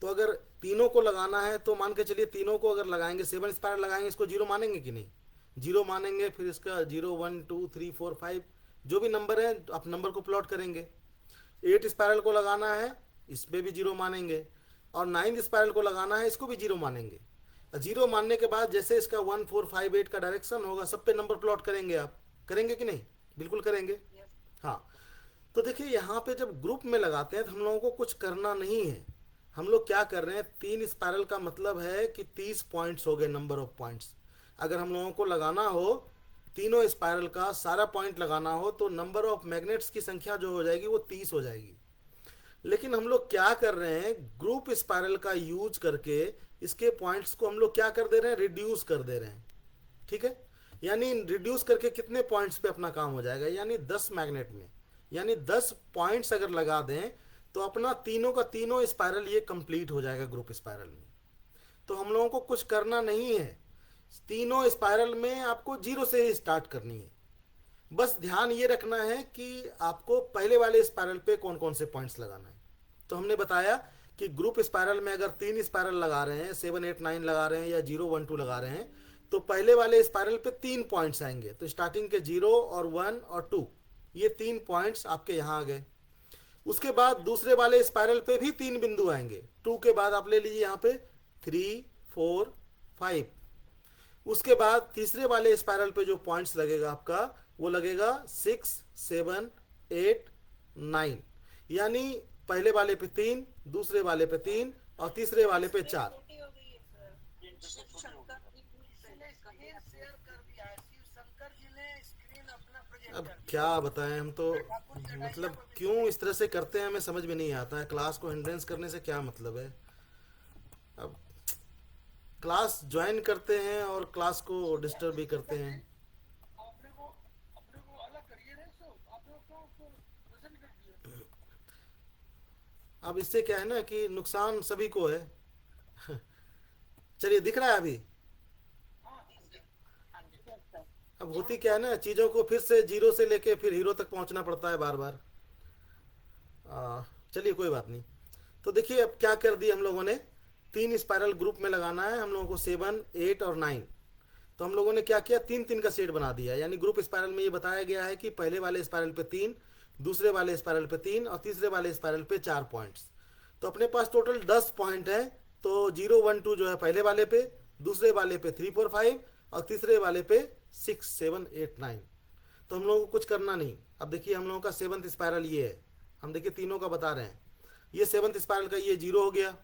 तो अगर तीनों को लगाना है तो मान के चलिए तीनों को अगर लगाएंगे, 7 स्पाइरल लगाएंगे, इसको 0 मानेंगे कि नहीं? 0 मानेंगे। फिर इसका 0, 1, 2, 3, 4, 5 जो भी नंबर है आप नंबर को प्लॉट करेंगे। 8 स्पाइरल को लगाना है, इसमें भी 0 मानेंगे। और 9 स्पाइरल को लगाना है, इसको भी 0 मानेंगे। 0 मानने के बाद जैसे इसका 1, 4, 5, 8 का डायरेक्शन होगा, सब पे नंबर प्लॉट करेंगे। आप करेंगे कि नहीं? बिल्कुल करेंगे। हाँ, तो देखिए यहाँ पे जब ग्रुप में लगाते हैं तो हम लोगों को कुछ करना नहीं है। हम लोग क्या कर रहे हैं, 3 स्पाइरल का मतलब है कि 30 पॉइंट्स हो गए, नंबर ऑफ पॉइंट्स। अगर हम लोगों को लगाना हो, तीनों स्पाइरल का सारा पॉइंट लगाना हो, तो नंबर ऑफ मैग्नेट्स की संख्या जो हो जाएगी वो 30 हो जाएगी। लेकिन हम लोग क्या कर रहे हैं, ग्रुप स्पाइरल का यूज करके इसके पॉइंट्स को हम लोग क्या कर दे रहे हैं, रिड्यूस कर दे रहे हैं, ठीक है। यानी रिड्यूस करके कितने पॉइंट्स पे अपना काम हो जाएगा, यानी 10 मैग्नेट में, यानी 10 पॉइंट्स अगर लगा दें तो अपना तीनों का तीनों स्पाइरल ये कंप्लीट हो जाएगा ग्रुप स्पाइरल में। तो हम लोगों को कुछ करना नहीं है, तीनों स्पाइरल में आपको 0 से ही स्टार्ट करनी है। बस ध्यान ये रखना है कि आपको पहले वाले स्पाइरल पे कौन कौन से पॉइंट्स लगाना है। तो हमने बताया कि ग्रुप स्पाइरल में अगर 3 स्पाइरल लगा रहे हैं, 7, 8, 9 लगा रहे हैं या 0, 1, 2 लगा रहे हैं, तो पहले वाले स्पाइरल पे 3 पॉइंट्स आएंगे। तो स्टार्टिंग के 0 और 1 और 2, ये 3 पॉइंट्स आपके यहाँ आ गए। उसके बाद दूसरे वाले स्पाइरल पे भी 3 बिंदु आएंगे। 2 के बाद आप ले लीजिए यहाँ पे 3, 4, 5। उसके बाद तीसरे वाले स्पाइरल पे जो पॉइंट्स लगेगा आपका वो लगेगा 6, 7, 8, 9। यानी पहले वाले पे 3, दूसरे वाले पे 3 और तीसरे वाले पे 4। छोटी हो गई है सर। तीन जगह छोटी हो शंकर गई। जी स्क्रीन शेयर कर दिया है, शिव शंकर जी ने स्क्रीन अपना प्रेजेंट अब कर दिया। क्या बताएं, हम तो मतलब क्यों इस तरह से करते हैं हमें समझ में नहीं आता है। क्लास को हिंड्रेंस करने से क्या मतलब है। अब क्लास ज्वाइन करते हैं और क्लास को डिस्टर्ब भी करते हैं। अपने को अलग करिए ना, इसको आप लोग को प्रेजेंट कर दिए। अब इससे क्या है ना कि नुकसान सभी को है। चलिए दिख रहा है अभी। अब होती क्या है ना, चीज़ों को फिर से जीरो से लेके फिर हीरो तक पहुंचना पड़ता है बार बार। चलिए कोई बात नहीं। तो देखिए अब क्या कर दिया हम लोगों ने, 3 स्पाइरल ग्रुप में लगाना है हम लोगों को 7, 8 और 9। तो हम लोगों ने क्या किया, 3-3 का सेट बना दिया। यानी ग्रुप स्पाइरल में ये बताया गया है कि पहले वाले स्पाइरल पे 3, दूसरे वाले स्पाइरल पे 3 और तीसरे वाले स्पाइरल पे 4 पॉइंट्स। तो अपने पास टोटल 10 पॉइंट है। तो 0, 1, 2 जो है पहले वाले पे, दूसरे वाले पे 3, 4, 5 और तीसरे वाले पे 6, 7, 8, 9। तो हम लोगों को कुछ करना नहीं। अब देखिए हम लोगों का 7th स्पाइरल ये है, हम देखिए तीनों का बता रहे हैं। ये 7th स्पाइरल का ये 0 हो गया।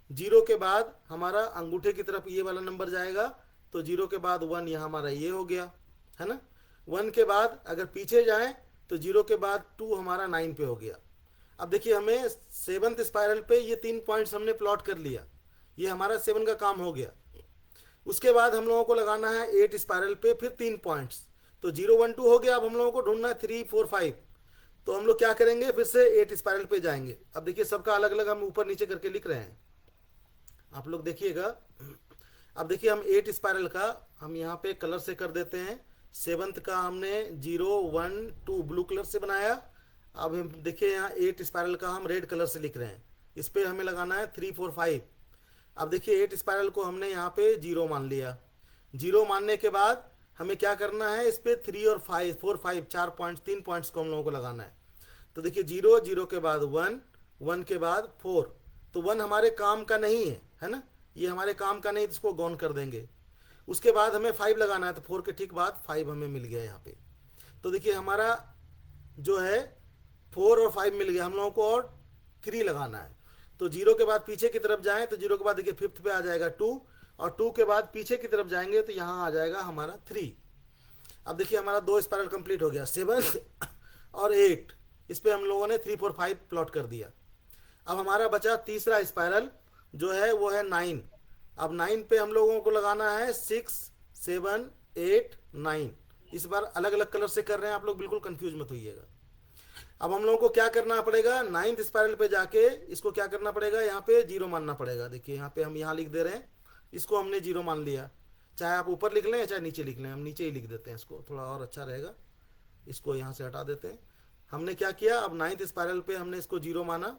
0 के बाद हमारा अंगूठे की तरफ ये वाला नंबर जाएगा। तो 0 के बाद 1 यहाँ हमारा ये हो गया है ना। 1 के बाद अगर पीछे जाएं तो 0 के बाद 2 हमारा 9 पे हो गया। अब देखिए हमें 7th स्पाइरल पे ये 3 पॉइंट्स हमने प्लॉट कर लिया। ये हमारा 7 का काम हो गया। उसके बाद हम लोगों को लगाना है 8 स्पाइरल पे फिर 3 पॉइंट्स। तो 0, 1, 2 हो गया। अब हम लोगों को ढूंढना है 3, 4, 5। तो हम लोग क्या करेंगे, फिर से 8 स्पाइरल पे जाएंगे। अब देखिए सबका अलग अलग हम ऊपर नीचे करके लिख रहे हैं, आप लोग देखिएगा। अब देखिए हम 8 स्पाइरल का हम यहाँ पे कलर से कर देते हैं। 7th का हमने 0, 1, 2 ब्लू कलर से बनाया। अब हम देखिए यहाँ 8 स्पाइरल का हम रेड कलर से लिख रहे हैं। इस पर हमें लगाना है 3, 4, 5। अब देखिए 8 स्पाइरल को हमने यहाँ पे 0 मान लिया। 0 मानने के बाद हमें क्या करना है, इस पे 3 और 5, 4, 5 4 पॉइंट्स 3 पॉइंट्स को हम लोगों को लगाना है। तो देखिए 0, 0 के बाद 1, 1 के बाद 4। तो 1 हमारे काम का नहीं है ना, ये हमारे काम का नहीं, इसको गौन कर देंगे। उसके बाद हमें 5 लगाना है। तो 4 के ठीक बाद 5 हमें मिल गया यहाँ पे। तो देखिए हमारा जो है 4 और 5 मिल गया हम लोगों को, और 3 लगाना है। तो 0 के बाद पीछे की तरफ जाएं तो 0 के बाद देखिए 5th पे आ जाएगा 2, और 2 के बाद पीछे की तरफ जाएंगे तो यहाँ आ जाएगा हमारा 3। अब देखिए हमारा 2 स्पाइरल कंप्लीट हो गया, 7 और 8। इस पे हम लोगों ने 3, 4, 5 प्लॉट कर दिया। अब हमारा बचा तीसरा स्पाइरल जो है वो है 9। अब 9 पे हम लोगों को लगाना है 6, 7, 8, 9। इस बार अलग अलग कलर से कर रहे हैं, आप लोग बिल्कुल कंफ्यूज मत होइएगा। अब हम लोगों को क्या करना पड़ेगा, 9th स्पाइरल पे जाके इसको क्या करना पड़ेगा, यहाँ पे 0 मानना पड़ेगा। देखिए यहाँ पे हम यहाँ लिख दे रहे हैं, इसको हमने 0 मान लिया। चाहे आप ऊपर लिख लें चाहे नीचे लिख लें, हम नीचे ही लिख देते हैं, इसको थोड़ा और अच्छा रहेगा। इसको यहाँ से हटा देते हैं। हमने क्या किया, अब 9th स्पाइरल पे हमने इसको 0 माना,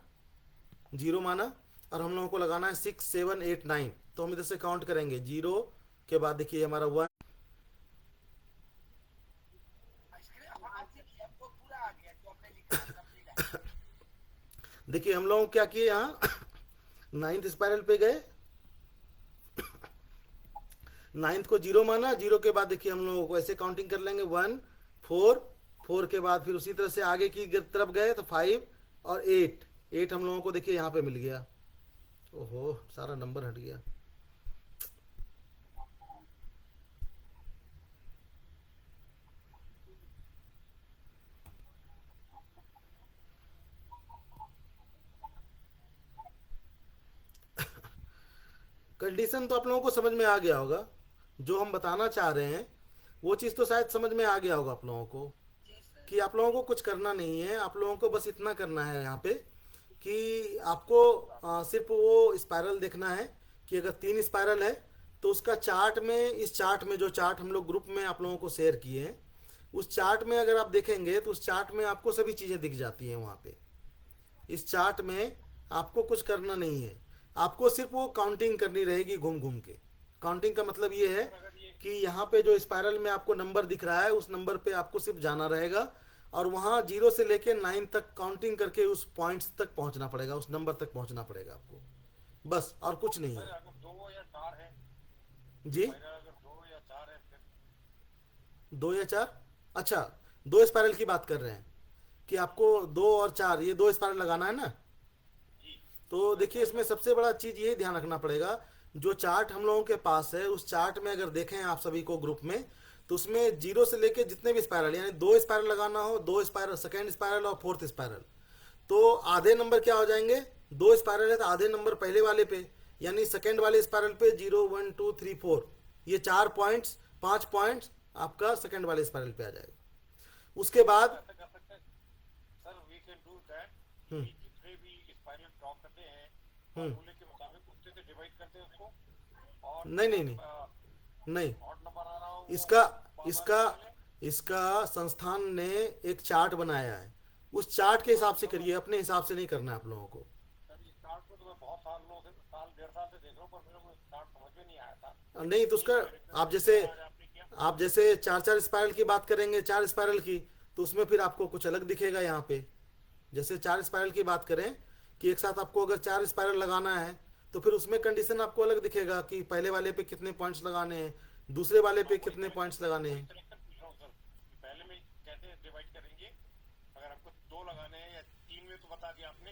0 माना, और हम लोगों को लगाना है 6, 7, 8, 9। तो हम इधर से काउंट करेंगे। 0 के बाद देखिए हमारा 1, देखिए हम लोग क्या किए, यहाँ 9th स्पाइरल पे गए, 9th को 0 माना। 0 के बाद देखिए हम लोगों को ऐसे काउंटिंग कर लेंगे 1, 4, 4 के बाद फिर उसी तरह से आगे की तरफ गए तो 5 और 8 हम लोगों को देखिए यहाँ पे मिल गया। ओहो सारा नंबर हट गया। कंडीशन तो आप लोगों को समझ में आ गया होगा, जो हम बताना चाह रहे हैं वो चीज़ तो शायद समझ में आ गया होगा आप लोगों को, कि आप लोगों को कुछ करना नहीं है। आप लोगों को बस इतना करना है यहाँ पे कि आपको सिर्फ वो स्पाइरल देखना है कि अगर 3 स्पाइरल है तो उसका चार्ट में, इस चार्ट में जो चार्ट हम लोग ग्रुप में आप लोगों को शेयर किए हैं, उस चार्ट में अगर आप देखेंगे तो उस चार्ट में आपको सभी चीज़ें दिख जाती हैं वहाँ पे। इस चार्ट में आपको कुछ करना नहीं है, आपको सिर्फ वो काउंटिंग करनी रहेगी घूम घूम के। काउंटिंग का मतलब ये है कि यहाँ पे जो स्पाइरल में आपको नंबर दिख रहा है उस नंबर पे आपको सिर्फ जाना रहेगा और वहाँ 0 से लेके 9 तक काउंटिंग करके उस पॉइंट्स तक पहुंचना पड़ेगा, उस नंबर तक पहुंचना पड़ेगा आपको, बस और कुछ नहीं सर है। अगर 2 या 4 है, जी, मेरा अगर 2 या 4 है फिर 2 या 4, अच्छा 2 स्पाइरल की बात कर रहे हैं कि आपको 2 और 4 ये 2 स्पाइरल लगाना है ना। जी तो देखिए इसमें सबसे बड़ा चीज ये ध्यान रखना पड़ेगा, जो चार्ट हम लोगों के पास है उस चार्ट में अगर देखें आप सभी को ग्रुप में, तो उसमें 0 से लेके जितने भी स्पाइरल, यानी 2 स्पाइरल लगाना हो, 2 स्पाइरल, सेकेंड स्पाइरल और फोर्थ स्पाइरल, तो आधे नंबर क्या हो जाएंगे, 2 स्पाइरल है तो आधे नंबर पहले वाले पे, यानी सेकेंड वाले स्पाइरल पे 0 1 2 3 4, ये 4 पॉइंट्स 5 पॉइंट्स आपका सेकेंड वाले स्पाइरल पे आ जाएगा। उसके बाद ऐसा कर सकते हैं sir, we can do that कि जितने भी स्पाइरल ड्रॉ करते हैं फॉर्मूले के मुताबिक उससे से डिवाइड करते हैं उसको, और नहीं नहीं नहीं नहीं, ऑड नंबर आ रहा हो इसका वो इसका इसका संस्थान ने एक चार्ट बनाया है, उस चार्ट के हिसाब से करिए, अपने हिसाब से नहीं करना है आप लोगों को। सर इस चार्ट को तो मैं बहुत सालों से, साल 1.5 साल से देख रहा हूँ, पर मेरे को इस चार्ट समझ में नहीं आया था। नहीं तो उसका आज आपने किया आप जैसे 4 स्पाइरल की बात करेंगे, 4 स्पाइरल की, तो उसमें फिर आपको कुछ अलग दिखेगा यहाँ पे। जैसे 4 स्पाइरल की बात करें कि एक साथ आपको अगर 4 स्पाइरल लगाना है, तो फिर उसमें कंडीशन आपको अलग दिखेगा कि पहले वाले पे कितने पॉइंट्स लगाने हैं, दूसरे वाले पे कितने पॉइंट्स लगाने हैं। सिलेक्शन पूछ रहा हूँ सर कि पहले में कैसे डिवाइड करेंगे, अगर आपको 2 लगाने हैं या 3 में, तो बता दिया आपने,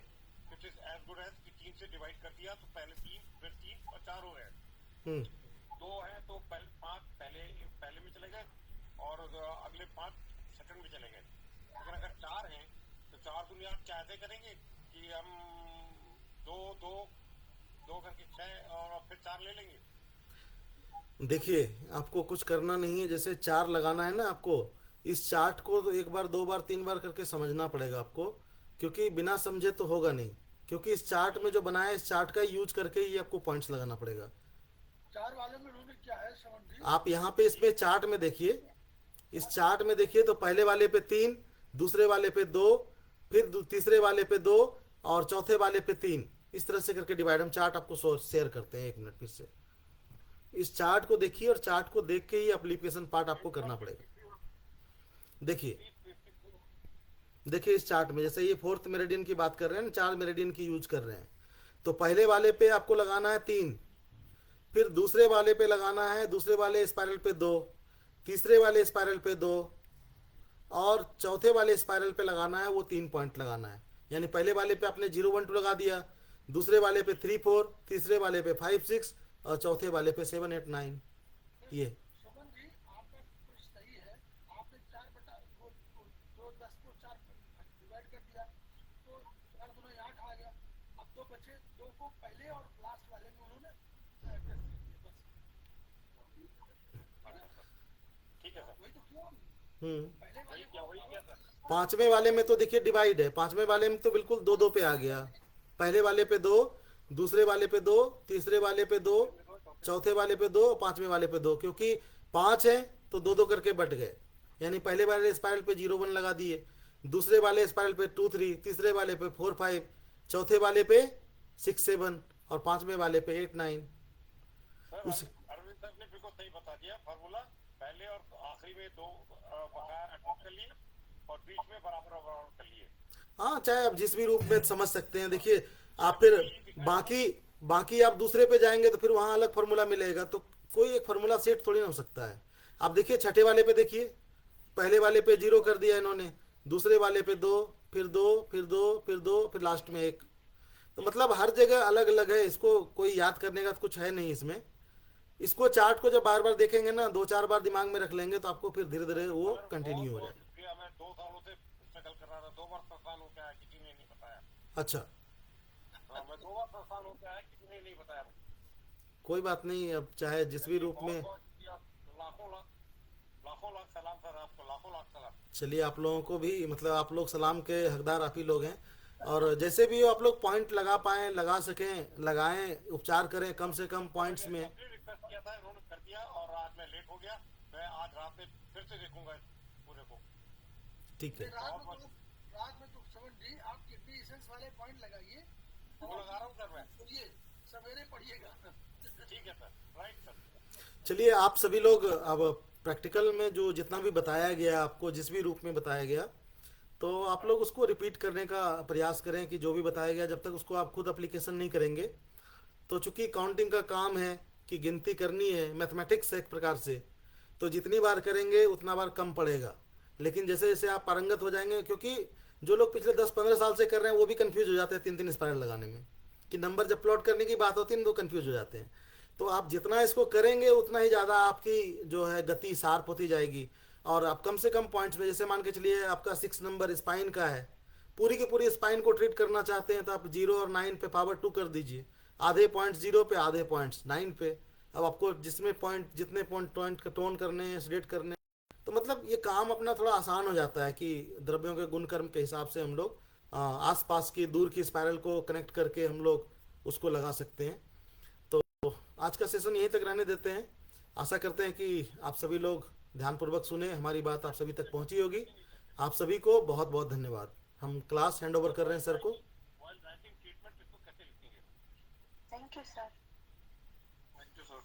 it is as good as कि 3 से डिवाइड कर दिया तो पहले 3 फिर 3 और 4 हो गए। हम्म 2 है तो पहले 5 पहले में चले गए और अगले 5 सेकंड में चले गए। लेकिन अगर 4 हैं तो 4 दुनिया आप कैसे करेंगे कि हम 2 करके 6 और फिर 4 ले लेंगे। देखिए आपको कुछ करना नहीं है, जैसे 4 लगाना है ना आपको, इस चार्ट को तो एक बार 2 बार 3 बार करके समझना पड़ेगा आपको, क्योंकि बिना समझे तो होगा नहीं, क्योंकि इस चार्ट में जो बनाया है इस चार्ट का यूज करके ही आपको पॉइंट्स लगाना पड़ेगा। 4 वाले में रूल क्या है श्रवण जी? आप यहाँ पे इसमें चार्ट में देखिए, इस चार्ट में देखिए तो पहले वाले पे 3, दूसरे वाले पे 2, फिर तीसरे वाले पे 2 और चौथे वाले पे 3, इस तरह से करके डिवाइड, हम चार्ट आपको शेयर करते हैं, 1 मिनट फिर से इस चार्ट को देखिए, और चार्ट को देख के ही एप्लीकेशन पार्ट आपको करना पड़ेगा। देखिए इस चार्ट में जैसे ये 4th मेरिडियन की बात कर रहे हैं ना, 4 मेरिडियन की यूज कर रहे हैं, तो पहले वाले पे आपको लगाना है 3, फिर दूसरे वाले पे लगाना है, दूसरे वाले स्पाइरल पे 2, तीसरे वाले स्पाइरल पे 2 और चौथे वाले स्पाइरल पे लगाना है वो 3 पॉइंट लगाना है। यानी पहले वाले पे आपने 0 1 2 लगा दिया, दूसरे वाले पे 3 4, तीसरे वाले पे 5 6 और चौथे वाले पे 7 8 9। ये श्रवण जी आपका कुछ सही है, आपने 4 बटा 2 10 को 4 डिवाइड कर दिया तो 4 दूना 8 आ गया। अब 2 बचे, 2 को पहले और लास्ट वाले में उन्होंने ऐड कर दिया, बस ठीक है सर, वही तो किया हमने। हम्म पहले वाले वही किया सर। पांचवें वाले में तो देखिए डिवाइड है, पांचवें वाले में तो बिल्कुल 2 2 पे आ गया, पहले वाले पे 2, दूसरे वाले पे 2, तीसरे वाले पे 2, चौथे वाले पे 2, पांचवें वाले पे 2, क्योंकि 5 है तो 2 2 करके बट गए। यानी पहले वाले स्पाइरल पे 0 1 लगा दिए, दूसरे वाले स्पाइरल पे 2 3, तीसरे वाले पे 4 5, चौथे वाले पे 6 7 और पांचवें वाले पे 8 9। सर अरविंद सर ने बिल्कुल सही बता दिया फार्मूला, पहले और आखिरी में 2 बकाया अटैच कर लिए और बीच में बराबर कर लिए। हाँ, चाहे आप जिस भी रूप में समझ सकते हैं। देखिए आप फिर बाकी आप दूसरे पे जाएंगे तो फिर वहां अलग फार्मूला मिलेगा, तो कोई एक फार्मूला सेट थोड़ी ना हो सकता है। आप देखिए छठे वाले पे देखिए, पहले वाले पे 0 कर दिया इन्होंने, दूसरे वाले पे 2, फिर 2, फिर 2, फिर 2, फिर लास्ट में 1। तो मतलब हर जगह अलग अलग है, इसको कोई याद करने का कुछ है नहीं इसमें। इसको चार्ट को जब बार बार देखेंगे ना, 2 4 बार दिमाग में रख लेंगे तो आपको फिर धीरे धीरे वो कंटिन्यू हो जाएगा। शुक्रिया, मैं 2 सालों से स्ट्रगल कर रहा था, 2 बार संस्थान हो गया है, किसी ने नहीं बताया। अच्छा, हाँ, मैं 2 बार संस्थान हो गया है, किसी ने नहीं बताया। कोई बात नहीं, अब चाहे जिस भी रूप में। लाखों लाख सलाम सर, आपको लाखों लाख सलाम। चलिए आप लोगों को भी, मतलब आप लोग सलाम के हकदार आप ही लोग हैं, और जैसे भी हो आप लोग पॉइंट लगा पाएँ, लगा सकें, लगाएं, उपचार करें कम से कम पॉइंट्स में। रिक्वेस्ट किया था, इन्होंने कर दिया और आज मैं लेट हो गया, मैं आज रात में फिर से देखूंगा पूरे को। ठीक है, रात में तो श्रवण जी आप किडनी एसेंस वाले पॉइंट लगाइए, वो लगा रहा हूँ सर मैं। ये सवेरे पढ़िएगा। ठीक है सर, राइट सर। चलिए आप सभी लोग अब प्रैक्टिकल में जो जितना भी बताया गया आपको, जिस भी रूप में बताया गया, तो आप लोग उसको रिपीट करने का प्रयास करें कि जो भी बताया गया, जब तक उसको आप खुद अप्लीकेशन नहीं करेंगे। तो चूंकि काउंटिंग का काम है कि गिनती करनी है, मैथमेटिक्स है एक प्रकार से, तो जितनी बार करेंगे उतना बार कम पड़ेगा। लेकिन जैसे जैसे आप पारंगत हो जाएंगे, क्योंकि जो लोग पिछले 10-15 साल से कर रहे हैं वो भी कंफ्यूज हो जाते हैं 3-3 स्पाइरल लगाने में, कि नंबर जब प्लॉट करने की बात होती है ना तो कंफ्यूज हो जाते हैं। तो आप जितना इसको करेंगे उतना ही ज़्यादा आपकी जो है गति शार्प होती जाएगी। और आप कम से कम पॉइंट्स में, जैसे मान के चलिए आपका 6 नंबर स्पाइन का है, पूरी की पूरी स्पाइन को ट्रीट करना चाहते हैं तो आप 0 और 9 पे पावर 2 कर दीजिए, आधे पॉइंट्स 0 पे, आधे पॉइंट्स 9 पे। अब आपको जिसमें पॉइंट, जितने पॉइंट का टोन करने हैं, सेडेट करने हैं, तो मतलब ये काम अपना थोड़ा आसान हो जाता है कि द्रव्यों के गुण कर्म के हिसाब से हम लोग आसपास की दूर की स्पाइरल को कनेक्ट करके हम लोग उसको लगा सकते हैं। तो आज का सेशन यहीं तक रहने देते हैं। आशा करते हैं कि आप सभी लोग ध्यानपूर्वक सुने, हमारी बात आप सभी तक पहुंची होगी। आप सभी को बहुत बहुत धन्यवाद। हम क्लास हैंड ओवर कर रहे हैं सर को। While writing treatment इसको कैसे लिखेंगे? Thank you sir. Thank you sir.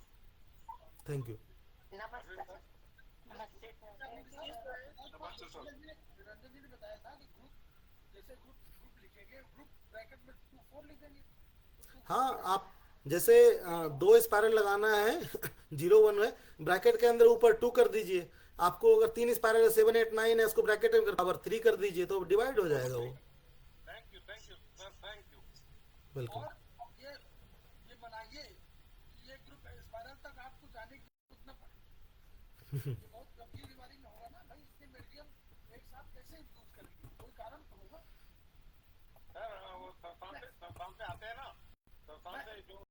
Thank you. नमस्ते सर। नमस्ते सर। नमस्ते सर। रंजन जी ने बताया था कि ग्रुप, जैसे ग्रुप लिखेंगे, ग्रुप ब्रैकेट में 2 4 लिखेंगे। हाँ, आप जैसे 2 स्पाइरल लगाना है 0 1 है, ब्रैकेट के अंदर ऊपर 2 कर दीजिए। आपको अगर 3 स्पाइरल 7 8 9 है, उसको ब्रैकेट में बराबर 3 कर दीजिए, तो डिवाइड हो जाएगा वो। Thank you sir, thank you. Welcome. और ये बनाइए कि ये ग्रुप स्पाइरल तक आपको जाने की जरूरत न पड़े। ये बहुत गंभीर बीमारी में होगा ना भाई, इतने मीडियम एक साथ कैसे यूज करेंगे, कोई कारण तो होगा। सर वो संस्थान से आते हैं ना, संस्थान से जो